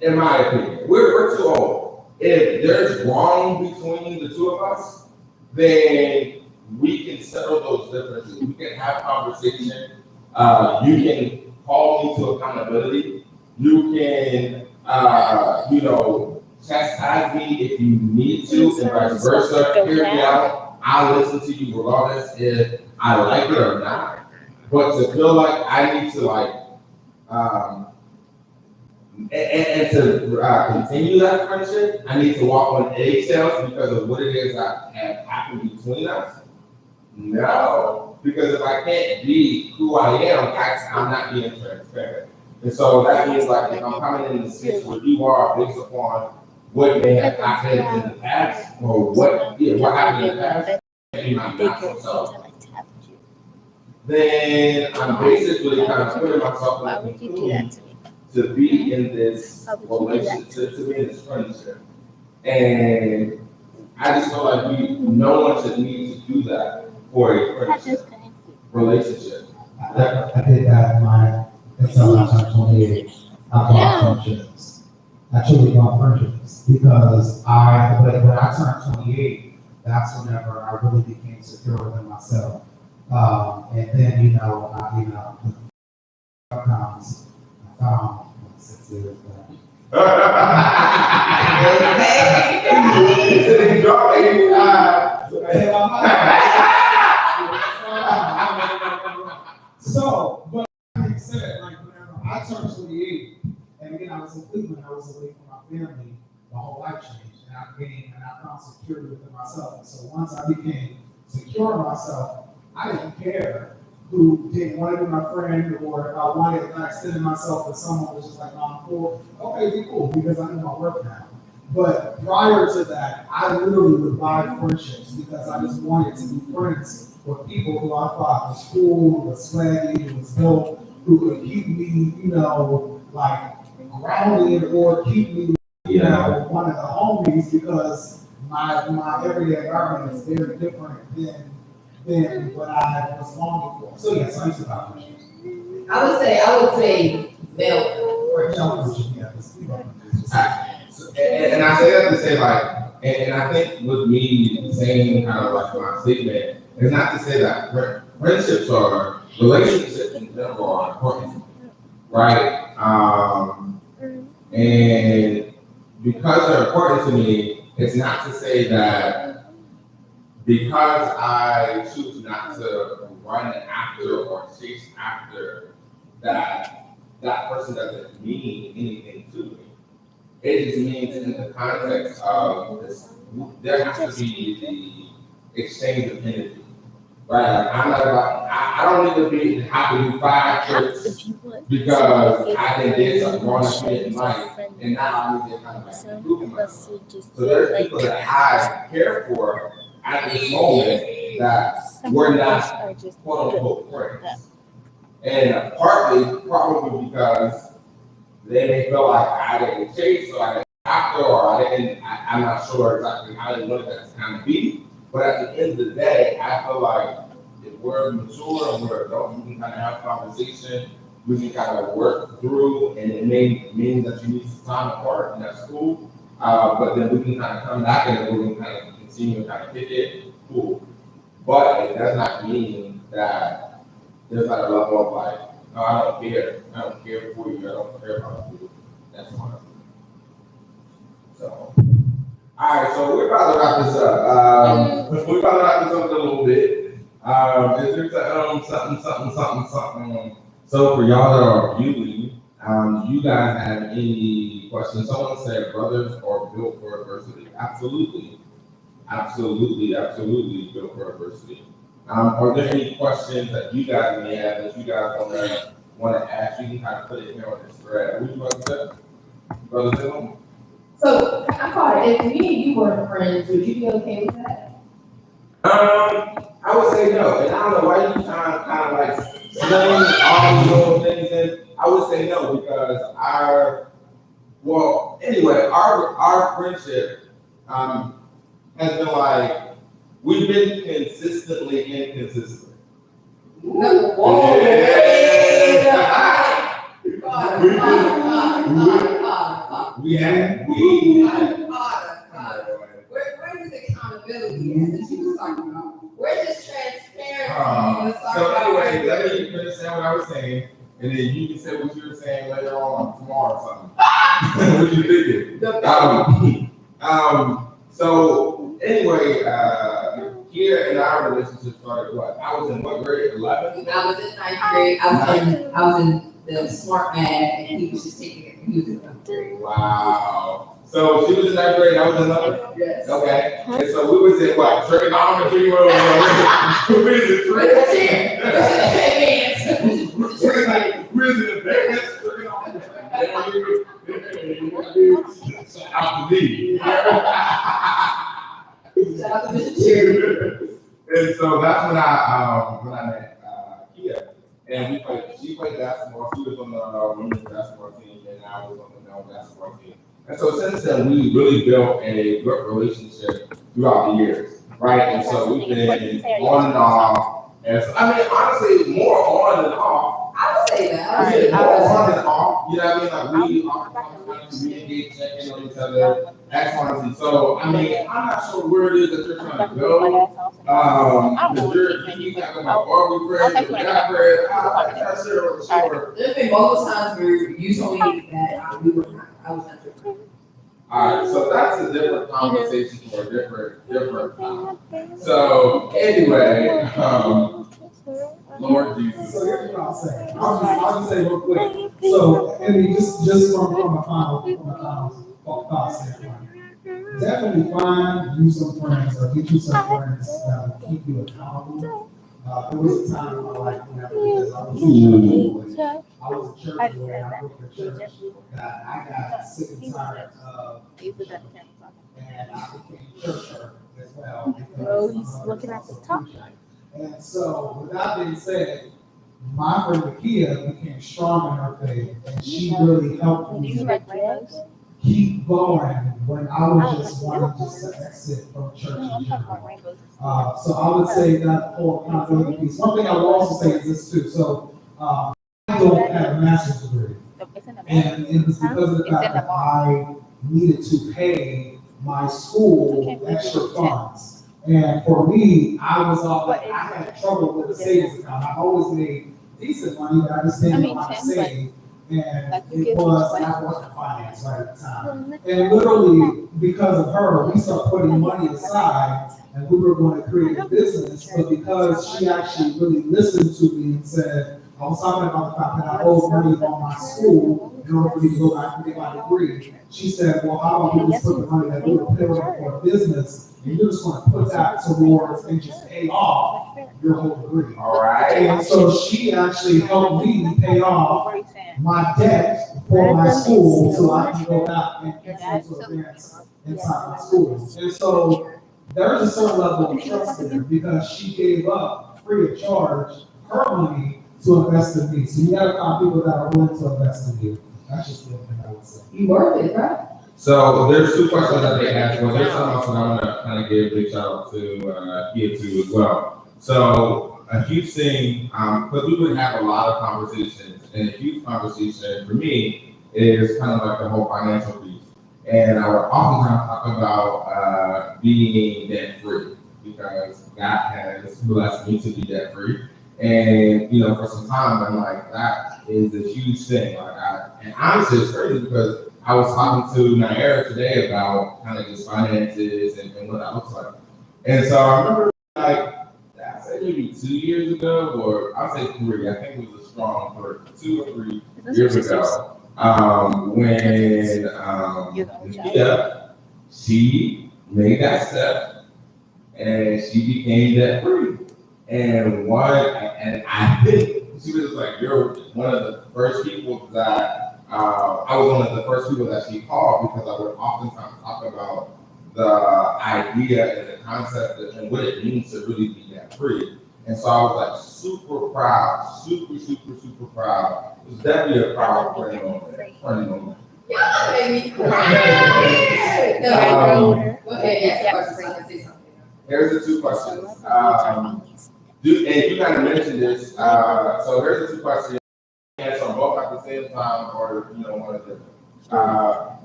in my opinion. We're too old. If there's wrong between the two of us, then we can settle those differences. We can have conversation. You can call me to accountability. You can, chastise me if you need to, and vice versa. Hear me out. I'll listen to you regardless if I like it or not. But to feel like I need to and to continue that friendship, I need to walk on eggshells because of what it is that have happened between us. No, because if I can't be who I am, I'm not being transparent. And so that means like if I'm coming in the space where you are based upon what may have happened in the past or what happened in the past, be my natural self, then I'm basically kind of putting myself in Why a would you do that cocoon to me? to be in this Why would you do that relationship, to be in this friendship. And I just feel like no one should need to do that for a friendship, relationship. I did that in my, until I turned 28. I bought friendships. I truly bought friendships because when I turned 28, that's whenever I really became secure within myself. And then, comes, I found 6 years back. So, but like I said, like whenever I turned 28, and again I was in Cleveland, I was away from my family, my whole life changed, and I found security within myself. And so once I became secure in myself, I didn't care who didn't want to be my friend, or if I extended myself to someone was just like, no, I'm cool. Okay, be cool, because I know my work now. But prior to that, I literally would buy friendships because I just wanted to be friends with people who I thought was cool, was swaggy, who was dope, who could keep me, like grounded or keep me, one of the homies, because my everyday environment is very different than what I was longing for. So yes, I used to buy friendships. I would say male friendships. And I say that to say like, and I think with me saying kind of like my statement is not to say that friendships or relationships in general are important, right? And because they're important to me, it's not to say that because I choose not to run after or chase after that person doesn't mean anything to me. It just means in the context of this, there has to be the exchange of energy, right? Like I'm not about, I don't need to have to do 5 trips because I did something wrong that you didn't like, and now I need to kind of like improve myself. So there's people that I care for at this moment that we're not quote unquote friends, and partly probably because they may feel like I didn't chase or I didn't after or I'm not sure exactly how they wanted that to kind of be. But at the end of the day, I feel like if we're mature and we're adults, we can kind of have conversation we can kind of work through, and it may mean that you need some time apart, and that's cool. But then we can kind of come back and we can kind of continue and kind of kick it, cool. But it does not mean that there's not a level of like, no, I don't care. I don't care for you. I don't care about you. That's fine. So, all right. So we're about to wrap this up. We're about to wrap this up a little bit. Is there something? So for y'all that are viewing, do you guys have any questions? Someone said brothers are built for adversity. Absolutely built for adversity. Are there any questions that you guys may have that you guys want to ask? You can kind of put it here on this thread. What do you want to say, Brother Dylan? So I thought if me and you were friends, would you be okay with that? I would say no, and I don't know why you kind of like sling all these little things in. I would say no because our friendship has been like we've been consistently inconsistent. Whoa. We had. Where is accountability that you was talking about? Where's this transparency? So anyway, let me finish saying what I was saying, and then you can say what you were saying later on tomorrow or something. What you thinking? So anyway, here in our relationship started what? I was in what grade? 11? I was in 9th grade. I was in the smart math, and he was just taking it. He was in 9th grade. Wow. So she was in 9th grade, I was in 11th? Yes. Okay. And so we was in what? Trigonometry? We was in advanced trigonometry. I believe. And so that's when I met Kia. And she played basketball. She was on the women's basketball team, and I was on the male basketball team. And so since then, we really built a good relationship throughout the years, right? And so we've been on and off. And so, I mean, honestly, more on and off. I would say that. More on and off. You know what I mean? Like we oftentimes communicate, check in on each other, X, Y, and Z. So I mean, I'm not sure where it is that you're trying to go. If you're talking about Barbie friends or that friend, I'm not sure. There's been multiple times where you told me that I was not your friend. All right, so that's a different conversation for a different time. So anyway, Lord Jesus. So here's what I'll say. I'll just say real quick. So, I mean, just from a final thought standpoint, definitely find you some friends or get you some friends that will keep you accountable. There was a time in my life because I was in church. I was a church boy. I worked at church. I got sick and tired of, and I became church hurt as well. Oh, he's looking at the top. And so, with that being said, my friend Nakia became strong in her faith, and she really helped me keep going when I was just wanting to exit from church in general. So I would say that whole accountability piece. One thing I will also say is this too. So I don't have a master's degree, and it was because of the fact that I needed to pay my school extra funds. And for me, I was all like, I had trouble with the savings account. I always made decent money, but I just didn't know how to save. And it was, I wasn't financed right at the time. And literally, because of her, we started putting money aside and we were going to create a business. But because she actually really listened to me and said, I was talking about the fact that I owed money on my school in order for me to go back and get my degree. She said, well, how about we just put the money that we were paying for a business and you're just going to put that towards and just pay off your whole degree. All right. And so she actually helped me pay off my debt for my school so I can go back and continue to advance inside my school. And so there's a certain level of trust there because she gave up free of charge her money to invest in me. So you gotta find people that are willing to invest in you. That's just one thing I would say. You worth it, right? So there's two questions that they asked. Well, there's something else that I'm gonna kind of give a big shout out to here too as well. So a huge thing, because we would have a lot of conversations, and a huge conversation for me is kind of like the whole financial piece. And I would oftentimes talk about being debt free because God has blessed me to be debt free. And for some time, I'm like, that is a huge thing. And honestly, it's crazy because I was talking to Naira today about kind of just finances and what that looks like. And so I remember, like, I say maybe 2 years ago, or I'll say 3. I think it was a strong 2 or 3 years ago. When Nikita, she made that step and she became debt free. And I think she was like, you're one of the first people that I was one of the first people that she called because I would oftentimes talk about the idea and the concept and what it means to really be debt free. And so I was like super proud, super proud. It was definitely a proud friend moment. Yeah, baby. No, go ahead. Ask the question so I can say something. Here's the 2 questions. And you kind of mentioned this. So here's the 2 questions. Answer them both at the same time, or one of them.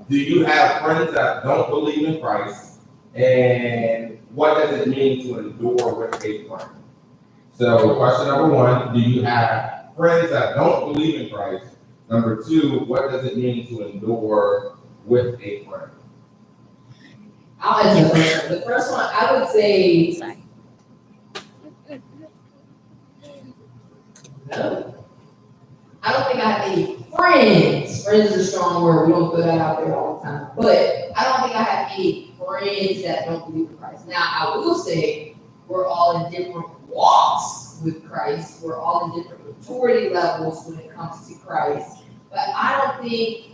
Do you have friends that don't believe in Christ? And what does it mean to endure with a friend? So question number 1, do you have friends that don't believe in Christ? Number 2, what does it mean to endure with a friend? I'll answer the first one. The first one, I would say. No. I don't think I have any friends. Friends is a strong word. We don't put that out there all the time. But I don't think I have any friends that don't believe in Christ. Now, I will say we're all in different walks with Christ. We're all in different maturity levels when it comes to Christ. But I don't think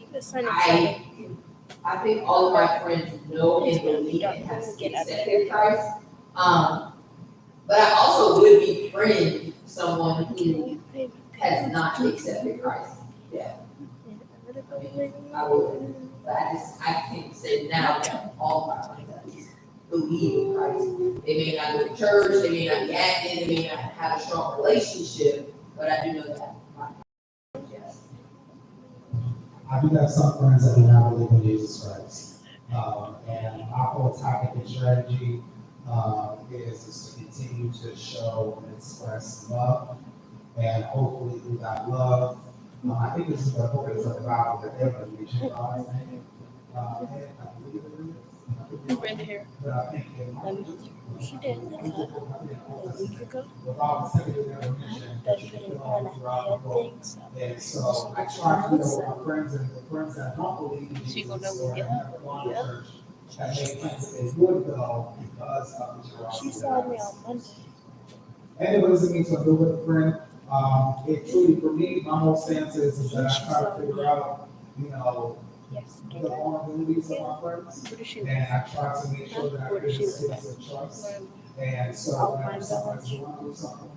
I think all of my friends know and believe and have accepted Christ. But I also would befriend someone who has not accepted Christ. Yeah. I would. But I can't say now that all of my friends believe in Christ. They may not go to church, they may not be active, they may not have a strong relationship, but I do know that my friends, yes. I do have some friends that do not believe in Jesus Christ. And our whole tactic and strategy is to continue to show and express love. And hopefully through that love, I think this is the book is about that they're going to reach God's name. I believe it is. Right here. But I think She did a week ago. with all the things that were mentioned, That put it on a head thing. So and so I try to my friends and the friends that don't believe in She gonna Jesus know or we get have never gone to yeah. church, that they think that they would go because of the generosity. She saw me on Monday. And it doesn't mean to go with a friend. It truly, for me, my whole stance is that I try to figure out, Yes. the vulnerabilities of my friends. Where does she And live? I try to make sure that I Where does create a she live? space of trust. Where- And so whenever someone's going through something,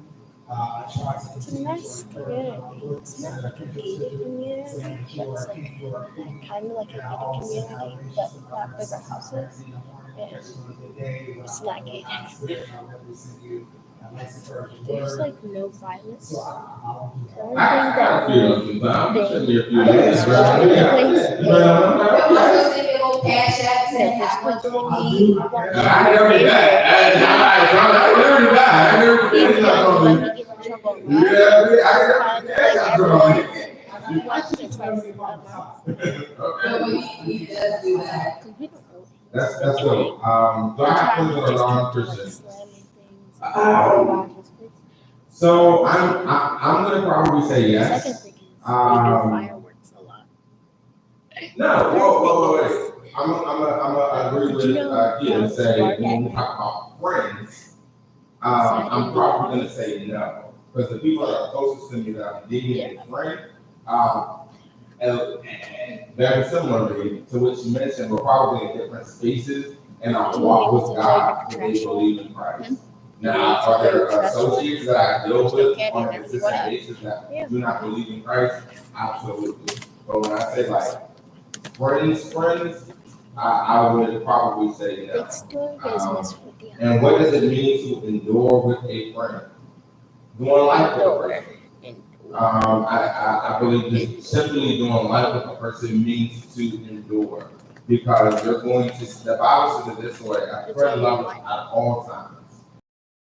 I try to It's a continue nice to encourage them. community. It's not like a gated community, Saying that you but it's are like king, you are queen. kind of like a And I gated always have community, relationships but with not my bigger friends, houses. in the morning, Yeah. catch them in the day, when It's I- not gated. I'm scared, and I'll never send you a nice encouraging There's word. like no violence. So I'll do The that. only I thing got a few that of them, but I'm sure there are a few. There's Yeah, one yeah, place- yeah. But once you send me a little cash app, that saying just how much put you me need. I never did that. I never did that. I never He's did that. gonna let me get in trouble. Yeah, I never did that. Like once or twice a month. But he does do that. Because we don't know. That's dope. Do I have friends that are non-Christian? So I'm gonna probably say The yes. second thing is they do fireworks a lot. No, wait. I'm gonna agree with Kia and say when we talk about friends, I'm probably gonna say no. Because the people that are closest to me that I'm deeming a friend, and very similarly to what you mentioned, we're probably in different spaces in our walk with God when they believe in Christ. Now, are there associates that I deal with on a consistent basis that do not believe in Christ? Absolutely. But when I say like friends, I would probably say no. It's doing business with the And what does it mean to endure with a friend? doing life with a person. I believe just simply doing life with a person means to endure. Because you're going to, the Bible says it this way, a friend loves at all times.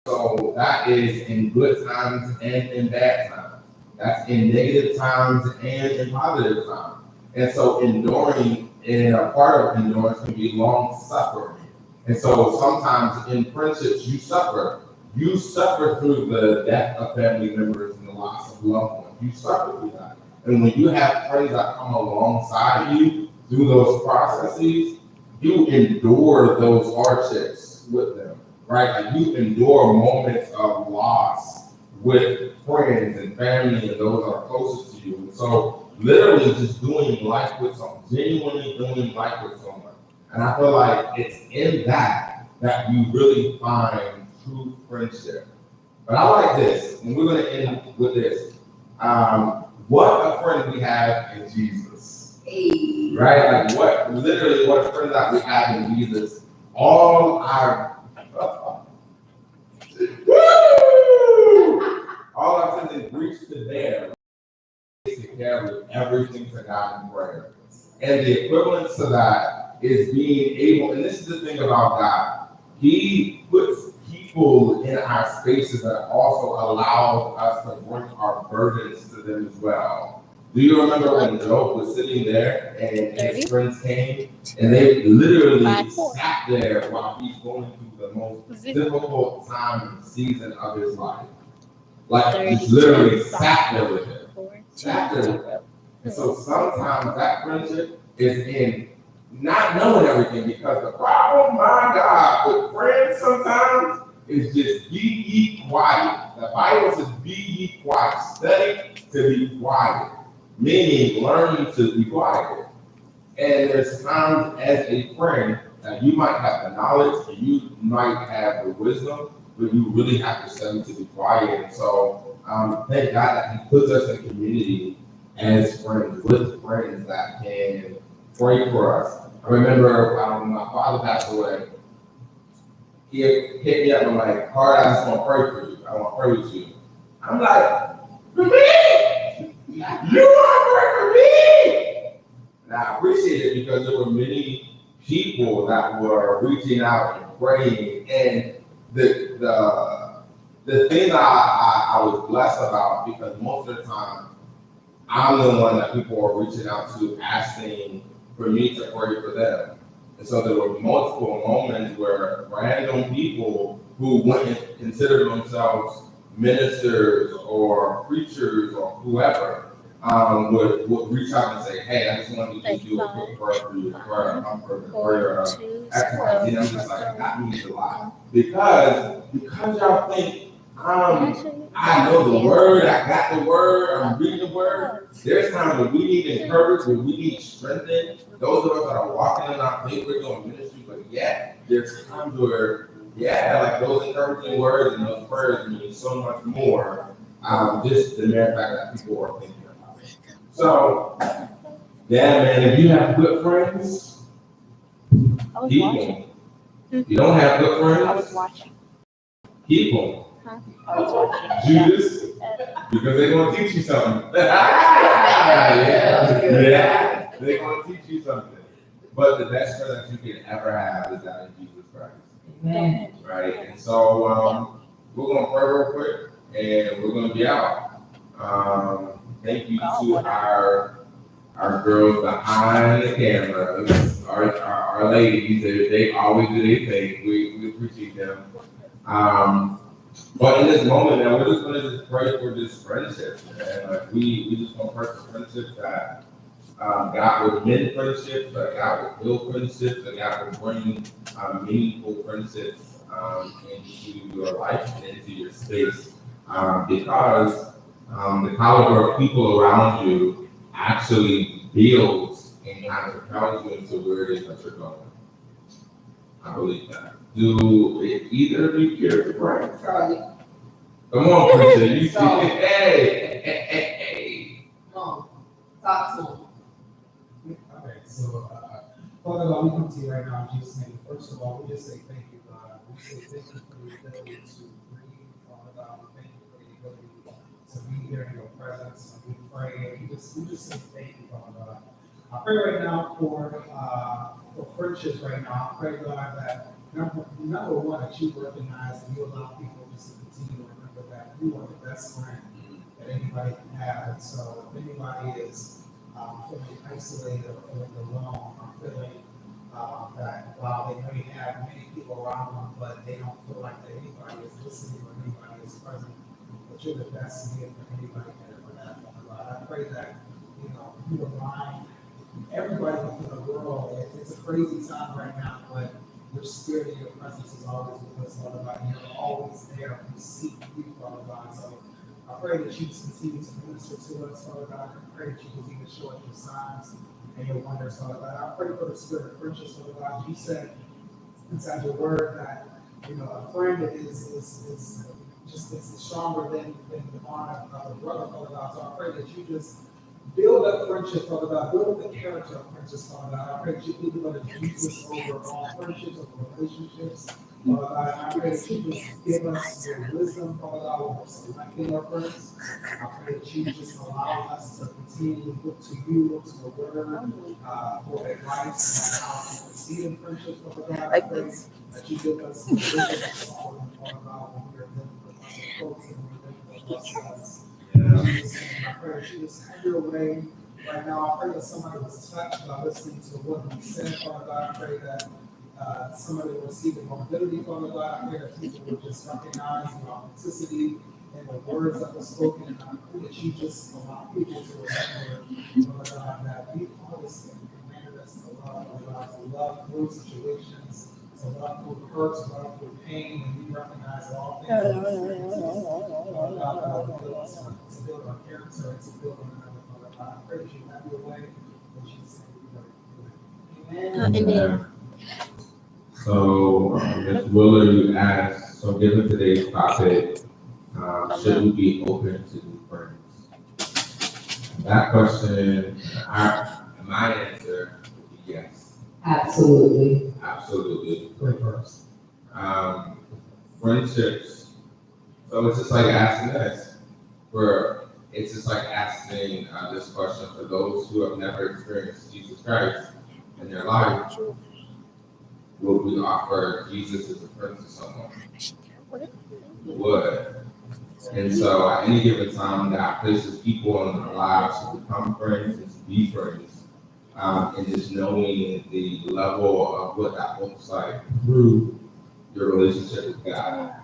So that is in good times and in bad times. That's in negative times and in positive times. And so enduring, and a part of endurance can be long suffering. And so sometimes in friendships you suffer. You suffer through the death of family members and the loss of loved ones. You suffer through that. And when you have friends that come alongside you through those processes, you endure those hardships with them, right? Like you endure moments of loss with friends and family and those that are closest to you. And so literally just doing life with someone, genuinely doing life with someone. And I feel like it's in that you really find true friendship. But I like this, and we're going to end with this. What a friend we have in Jesus. Hey. Right? Like what a friend that we have in Jesus. All our all our sins and griefs to bear is to carry everything to God in prayer. And the equivalence to that is being able, and this is the thing about God, He puts people in our spaces that also allows us to bring our burdens to them as well. Do you remember when Job was sitting there and his friends came and they literally sat there while he's going through the most difficult time and season of his life? Like just literally sat there with him. Sat there with him. And so sometimes that friendship is in not knowing everything, because the problem, my God, with friends sometimes is just be ye quiet. The Bible says be ye quiet. Study to be quiet. Meaning learn to be quiet. And there's times as a friend that you might have the knowledge and you might have the wisdom, but you really have to study to be quiet. And so thank God that He puts us in community as friends, with friends that can pray for us. I remember when my father passed away, he hit me up and like, "Hard, I just want to pray for you. I want to pray with you." I'm like, "For me? You want to pray for me?" And I appreciate it because there were many people that were reaching out and praying. And the thing that I was blessed about, because most of the time I'm the one that people are reaching out to asking for me to pray for them. And so there were multiple moments where random people who wouldn't consider themselves ministers or preachers or whoever would reach out and say, "Hey, I just wanted to do a quick prayer for you, prayer of comfort, prayer of excellence." And I'm just like, that means a lot. Because y'all think, I know the word, I got the word, I'm reading the word. There's times when we need encouraged, when we need strengthened. Those of us that are walking in our faith, we're doing ministry, but yet there's times where, like those encouraging words and those prayers mean so much more. Just the mere fact that people are thinking about it. So, yeah, man, if you have good friends, keep them. If you don't have good friends, I was watching. keep them. I was watching. Judas, because they're going to teach you something. They're going to teach you something. But the best friend that you can ever have is that in Jesus Christ. Amen. Right? And so we're going to pray real quick, and we're going to be out. Thank you to our girls behind the cameras, our ladies. They always do their thing. We appreciate them. But in this moment, now we're just going to just pray for this friendship, and like we just want to pray for friendships that God would mend friendships, that God would build friendships, that God would bring meaningful friendships into your life and into your space, because the caliber of people around you actually builds and kind of propels you into where it is that you're going. I believe that. Do either of you care to pray? Come on, preacher. You see it. Hey. Come on. Talk to him. Okay, so Father God, we come to you right now in Jesus' name. First of all, we just say thank you, God. We say thank you for the ability to breathe, Father God. We thank you for the ability to be here in your presence, and we pray, and we just say thank you, Father God. I pray right now for friendships right now. I pray, God, that number one, that you recognize and you allow people just to continue to remember that you are the best friend that anybody can have. And so if anybody is feeling isolated or feeling alone, or feeling that while they may have many people around them, but they don't feel like that anybody is listening or anybody is present, that you're the best gift for anybody that ever had. I pray that, you remind everybody in the world, it's a crazy time right now, but your spirit and your presence is always with us, Father God. You're always there. We seek you, Father God. So I pray that you continue to minister to us, Father God. I pray that you continue to show us your signs and your wonders, Father God. I pray for the spirit of friendship, Father God. You said inside your word that, a friend is stronger than the bond of a brother, Father God. So I pray that you just build up friendship, Father God. Build up the character of friendships, Father God. I pray that you plead the blood of Jesus over all friendships, over relationships, Father God. And I pray that you just give us your wisdom, Father God, over selecting our friends. I pray that you just allow us to continue to look to you, look to the word for advice on how to proceed in friendships, Father God. I pray that you give us the wisdom to follow them, Father God, when we are living with other folks and when we're living with ourselves. I pray that you just have your way right now. I pray that somebody was touched by listening to what we said, Father God. I pray that somebody will receive the mobility, Father God. I pray that people will just recognize the authenticity and the words that were spoken. And I pray that you just allow people to remember, Father God, that we always commanded us to love, Father God, to love through situations, to love through hurt, to love through pain, and we recognize that all things are experiences. Father God, to build our character and to build on another, Father God. I pray that you have your way, in Jesus' name. Amen. Amen. So, Ms. Willer, you asked, so given today's topic, should we be open to new friends? That question, my answer would be yes. Absolutely. Absolutely. Pray first. Friendships, so it's just like asking this, it's just like asking this question for those who have never experienced Jesus Christ in their life. Would we offer Jesus as a friend to someone? We would. And so at any given time, God places people in our lives to become friends and to be friends. And just knowing the level of what that looks like through your relationship with God.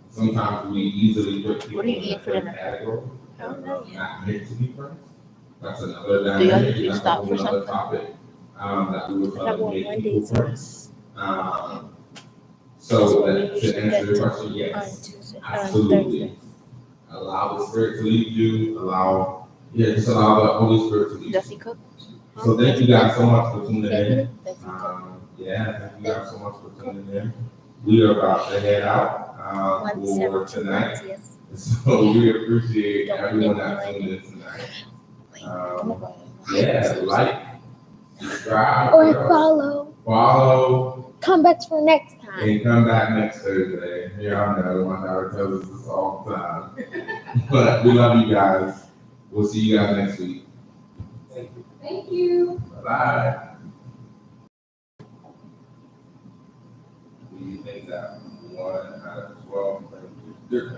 Sometimes we easily put people in a friend category. Not meant to be friends. That's another dynamic. That's a whole other topic that we were trying to make people friends. So that, to answer your question, yes, absolutely. Allow the Spirit to lead you. Just allow the Holy Spirit to lead you. Does he cook? So thank you guys so much for tuning in. Thank you guys so much for tuning in. We are about to head out for tonight. So we appreciate everyone that tuned in tonight. Like, subscribe, Or follow. Come back for next time. And come back next Thursday. Y'all know my daughter tells us this all the time. But we love you guys. We'll see you guys next week. Thank you. Bye. Do you think that 1 out of 12 is good?